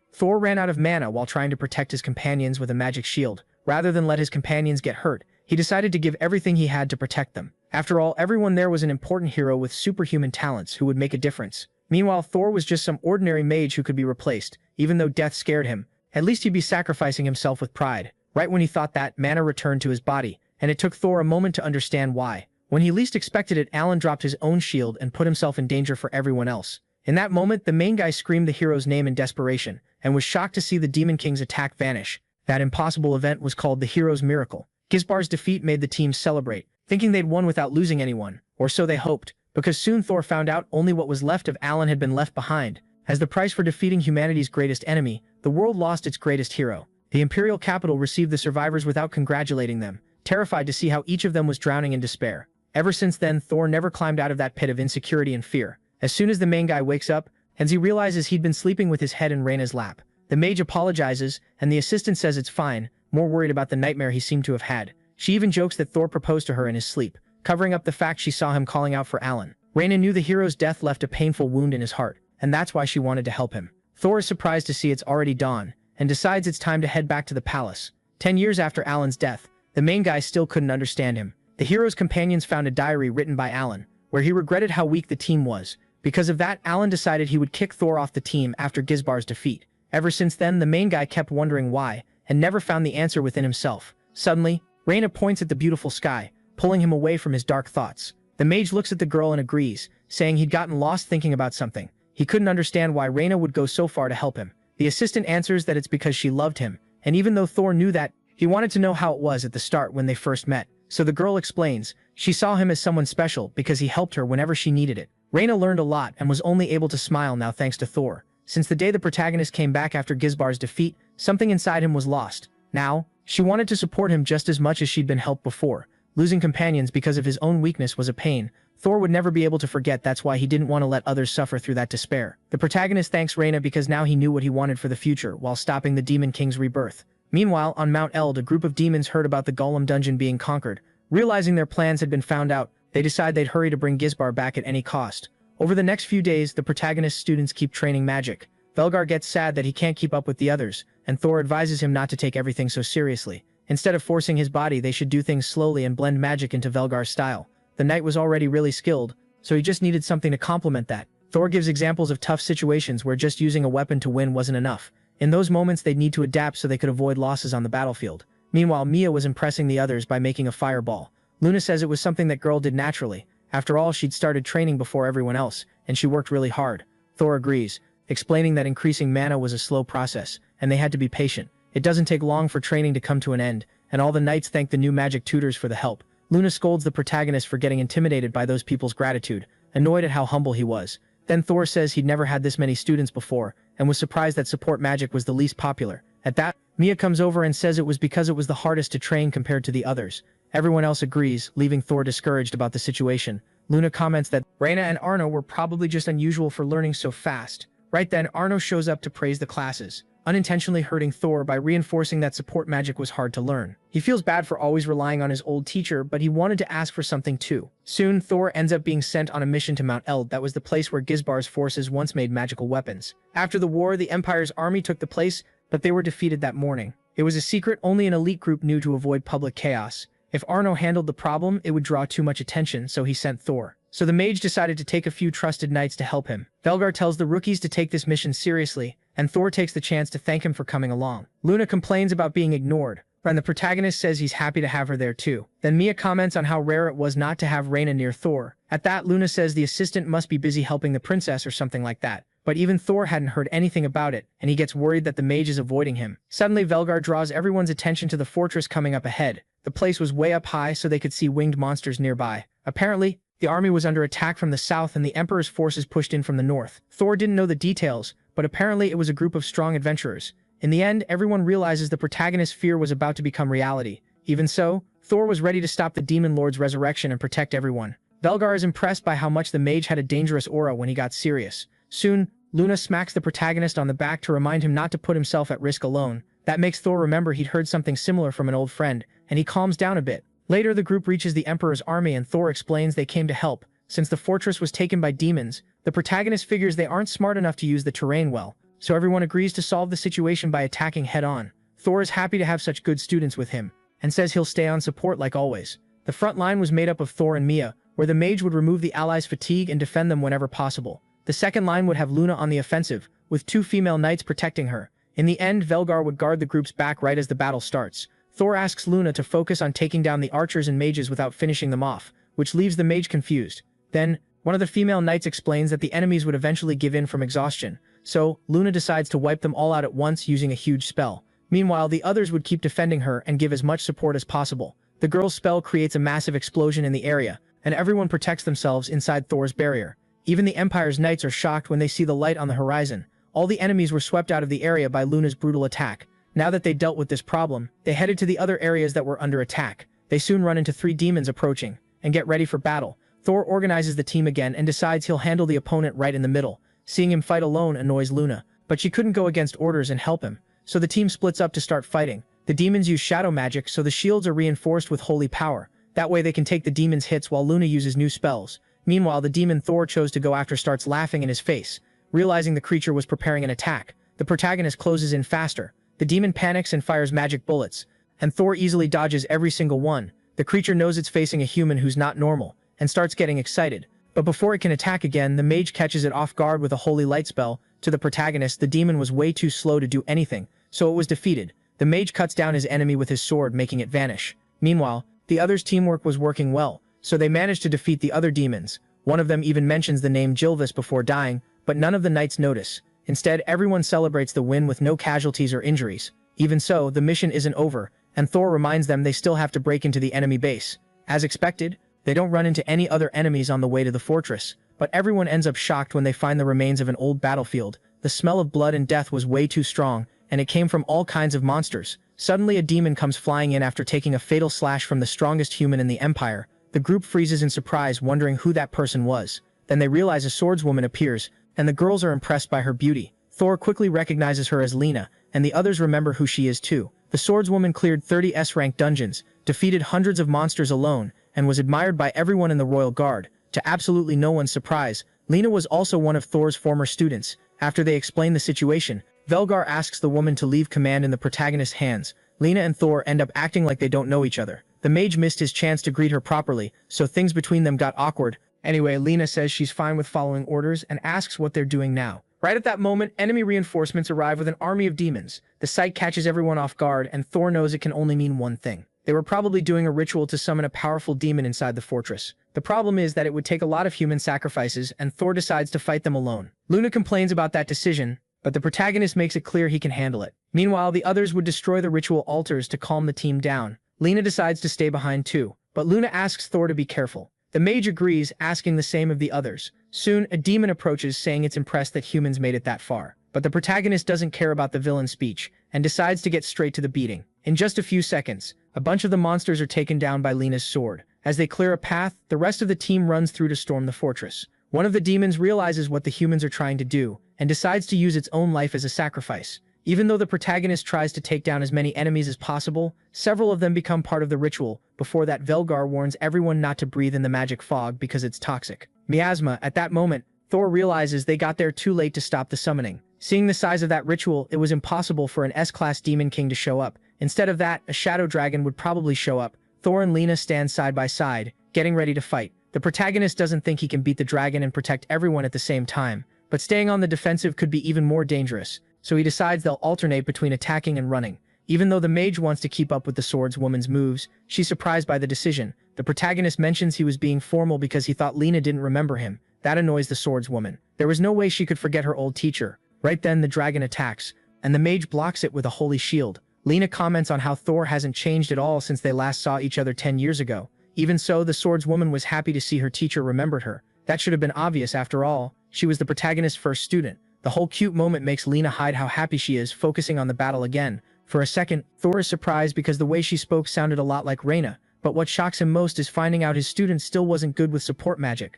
Thor ran out of mana while trying to protect his companions with a magic shield. Rather than let his companions get hurt, he decided to give everything he had to protect them. After all, everyone there was an important hero with superhuman talents who would make a difference. Meanwhile, Thor was just some ordinary mage who could be replaced. Even though death scared him, at least he'd be sacrificing himself with pride. Right when he thought that, mana returned to his body, and it took Thor a moment to understand why. When he least expected it, Alan dropped his own shield and put himself in danger for everyone else. In that moment, the main guy screamed the hero's name in desperation, and was shocked to see the Demon King's attack vanish. That impossible event was called the Hero's Miracle. Gisbar's defeat made the team celebrate, thinking they'd won without losing anyone, or so they hoped, because soon Thor found out only what was left of Alan had been left behind. As the price for defeating humanity's greatest enemy, the world lost its greatest hero. The imperial capital received the survivors without congratulating them, terrified to see how each of them was drowning in despair. Ever since then, Thor never climbed out of that pit of insecurity and fear. As soon as the main guy wakes up, and he realizes he'd been sleeping with his head in Reyna's lap. The mage apologizes, and the assistant says it's fine, more worried about the nightmare he seemed to have had. She even jokes that Thor proposed to her in his sleep, covering up the fact she saw him calling out for Alan. Reyna knew the hero's death left a painful wound in his heart, and that's why she wanted to help him. Thor is surprised to see it's already dawn, and decides it's time to head back to the palace. 10 years after Alan's death, the main guy still couldn't understand him. The hero's companions found a diary written by Alan, where he regretted how weak the team was. Because of that, Alan decided he would kick Thor off the team after Gisbar's defeat. Ever since then, the main guy kept wondering why, and never found the answer within himself. Suddenly, Reyna points at the beautiful sky, pulling him away from his dark thoughts. The mage looks at the girl and agrees, saying he'd gotten lost thinking about something. He couldn't understand why Reyna would go so far to help him. The assistant answers that it's because she loved him, and even though Thor knew that, he wanted to know how it was at the start when they first met. So the girl explains, she saw him as someone special because he helped her whenever she needed it. Reyna learned a lot and was only able to smile now thanks to Thor. Since the day the protagonist came back after Gisbar's defeat, something inside him was lost. Now, she wanted to support him just as much as she'd been helped before. Losing companions because of his own weakness was a pain. Thor would never be able to forget, that's why he didn't want to let others suffer through that despair. The protagonist thanks Reyna because now he knew what he wanted for the future while stopping the Demon King's rebirth. Meanwhile, on Mount Eld, a group of demons heard about the Golem dungeon being conquered. Realizing their plans had been found out, they decide they'd hurry to bring Gisbar back at any cost. Over the next few days, the protagonist's students keep training magic. Velgar gets sad that he can't keep up with the others, and Thor advises him not to take everything so seriously. Instead of forcing his body, they should do things slowly and blend magic into Velgar's style. The knight was already really skilled, so he just needed something to complement that. Thor gives examples of tough situations where just using a weapon to win wasn't enough. In those moments, they'd need to adapt so they could avoid losses on the battlefield. Meanwhile, Mia was impressing the others by making a fireball. Luna says it was something that girl did naturally. After all, she'd started training before everyone else, and she worked really hard. Thor agrees, explaining that increasing mana was a slow process, and they had to be patient. It doesn't take long for training to come to an end, and all the knights thank the new magic tutors for the help. Luna scolds the protagonist for getting intimidated by those people's gratitude, annoyed at how humble he was. Then Thor says he'd never had this many students before, and was surprised that support magic was the least popular. At that, Mia comes over and says it was because it was the hardest to train compared to the others. Everyone else agrees, leaving Thor discouraged about the situation. Luna comments that Reina and Arno were probably just unusual for learning so fast. Right then, Arno shows up to praise the classes, unintentionally hurting Thor by reinforcing that support magic was hard to learn. He feels bad for always relying on his old teacher, but he wanted to ask for something too. Soon, Thor ends up being sent on a mission to Mount Eld, that was the place where Gizbar's forces once made magical weapons. After the war, the Empire's army took the place, but they were defeated that morning. It was a secret only an elite group knew to avoid public chaos. If Arno handled the problem, it would draw too much attention, so he sent Thor. So the mage decided to take a few trusted knights to help him. Velgar tells the rookies to take this mission seriously, and Thor takes the chance to thank him for coming along. Luna complains about being ignored, and the protagonist says he's happy to have her there too. Then Mia comments on how rare it was not to have Reina near Thor. At that, Luna says the assistant must be busy helping the princess or something like that. But even Thor hadn't heard anything about it, and he gets worried that the mage is avoiding him. Suddenly, Velgar draws everyone's attention to the fortress coming up ahead. The place was way up high so they could see winged monsters nearby. Apparently, the army was under attack from the south and the Emperor's forces pushed in from the north. Thor didn't know the details, but apparently it was a group of strong adventurers. In the end, everyone realizes the protagonist's fear was about to become reality. Even so, Thor was ready to stop the Demon Lord's resurrection and protect everyone. Velgar is impressed by how much the mage had a dangerous aura when he got serious. Soon, Luna smacks the protagonist on the back to remind him not to put himself at risk alone. That makes Thor remember he'd heard something similar from an old friend, and he calms down a bit. Later, the group reaches the Emperor's army and Thor explains they came to help. Since the fortress was taken by demons, the protagonist figures they aren't smart enough to use the terrain well, so everyone agrees to solve the situation by attacking head-on. Thor is happy to have such good students with him, and says he'll stay on support like always. The front line was made up of Thor and Mia, where the mage would remove the allies' fatigue and defend them whenever possible. The second line would have Luna on the offensive, with 2 female knights protecting her. In the end, Velgar would guard the group's back right as the battle starts. Thor asks Luna to focus on taking down the archers and mages without finishing them off, which leaves the mage confused. Then, one of the female knights explains that the enemies would eventually give in from exhaustion, so Luna decides to wipe them all out at once using a huge spell. Meanwhile, the others would keep defending her and give as much support as possible. The girl's spell creates a massive explosion in the area, and everyone protects themselves inside Thor's barrier. Even the Empire's knights are shocked when they see the light on the horizon. All the enemies were swept out of the area by Luna's brutal attack. Now that they dealt with this problem, they headed to the other areas that were under attack. They soon run into 3 demons approaching, and get ready for battle. Thor organizes the team again and decides he'll handle the opponent right in the middle. Seeing him fight alone annoys Luna, but she couldn't go against orders and help him, so the team splits up to start fighting. The demons use shadow magic, so the shields are reinforced with holy power. That way they can take the demons' hits while Luna uses new spells. Meanwhile, the demon Thor chose to go after starts laughing in his face. Realizing the creature was preparing an attack, the protagonist closes in faster. The demon panics and fires magic bullets, and Thor easily dodges every single one. The creature knows it's facing a human who's not normal, and starts getting excited. But before it can attack again, the mage catches it off guard with a holy light spell. To the protagonist, the demon was way too slow to do anything, so it was defeated. The mage cuts down his enemy with his sword, making it vanish. Meanwhile, the others' teamwork was working well, so they managed to defeat the other demons. One of them even mentions the name Gilvis before dying, but none of the knights notice. Instead, everyone celebrates the win with no casualties or injuries. Even so, the mission isn't over, and Thor reminds them they still have to break into the enemy base. As expected, they don't run into any other enemies on the way to the fortress, but everyone ends up shocked when they find the remains of an old battlefield. The smell of blood and death was way too strong, and it came from all kinds of monsters. Suddenly, a demon comes flying in after taking a fatal slash from the strongest human in the Empire. The group freezes in surprise, wondering who that person was. Then they realize a swordswoman appears, and the girls are impressed by her beauty. Thor quickly recognizes her as Lena, and the others remember who she is too. The swordswoman cleared 30 S-rank dungeons, defeated hundreds of monsters alone, and was admired by everyone in the royal guard. To absolutely no one's surprise, Lena was also one of Thor's former students. After they explain the situation, Velgar asks the woman to leave command in the protagonist's hands. Lena and Thor end up acting like they don't know each other. The mage missed his chance to greet her properly, so things between them got awkward. Anyway, Lena says she's fine with following orders and asks what they're doing now. Right at that moment, enemy reinforcements arrive with an army of demons. The sight catches everyone off guard, and Thor knows it can only mean one thing. They were probably doing a ritual to summon a powerful demon inside the fortress. The problem is that it would take a lot of human sacrifices, and Thor decides to fight them alone. Luna complains about that decision, but the protagonist makes it clear he can handle it. Meanwhile, the others would destroy the ritual altars to calm the team down. Lena decides to stay behind too, but Luna asks Thor to be careful. The mage agrees, asking the same of the others. Soon, a demon approaches saying it's impressed that humans made it that far. But the protagonist doesn't care about the villain's speech, and decides to get straight to the beating. In just a few seconds, a bunch of the monsters are taken down by Lena's sword. As they clear a path, the rest of the team runs through to storm the fortress. One of the demons realizes what the humans are trying to do, and decides to use its own life as a sacrifice. Even though the protagonist tries to take down as many enemies as possible, several of them become part of the ritual. Before that, Velgar warns everyone not to breathe in the magic fog because it's toxic. Miasma, at that moment, Thor realizes they got there too late to stop the summoning. Seeing the size of that ritual, it was impossible for an S-class demon king to show up. Instead of that, a shadow dragon would probably show up. Thor and Lena stand side by side, getting ready to fight. The protagonist doesn't think he can beat the dragon and protect everyone at the same time, but staying on the defensive could be even more dangerous, so he decides they'll alternate between attacking and running. Even though the mage wants to keep up with the swordswoman's moves, she's surprised by the decision. The protagonist mentions he was being formal because he thought Lena didn't remember him. That annoys the swordswoman. There was no way she could forget her old teacher. Right then, the dragon attacks, and the mage blocks it with a holy shield. Lena comments on how Thor hasn't changed at all since they last saw each other 10 years ago. Even so, the swordswoman was happy to see her teacher remembered her. That should have been obvious after all. She was the protagonist's first student. The whole cute moment makes Lena hide how happy she is, focusing on the battle again. For a second, Thor is surprised because the way she spoke sounded a lot like Reyna, but what shocks him most is finding out his student still wasn't good with support magic.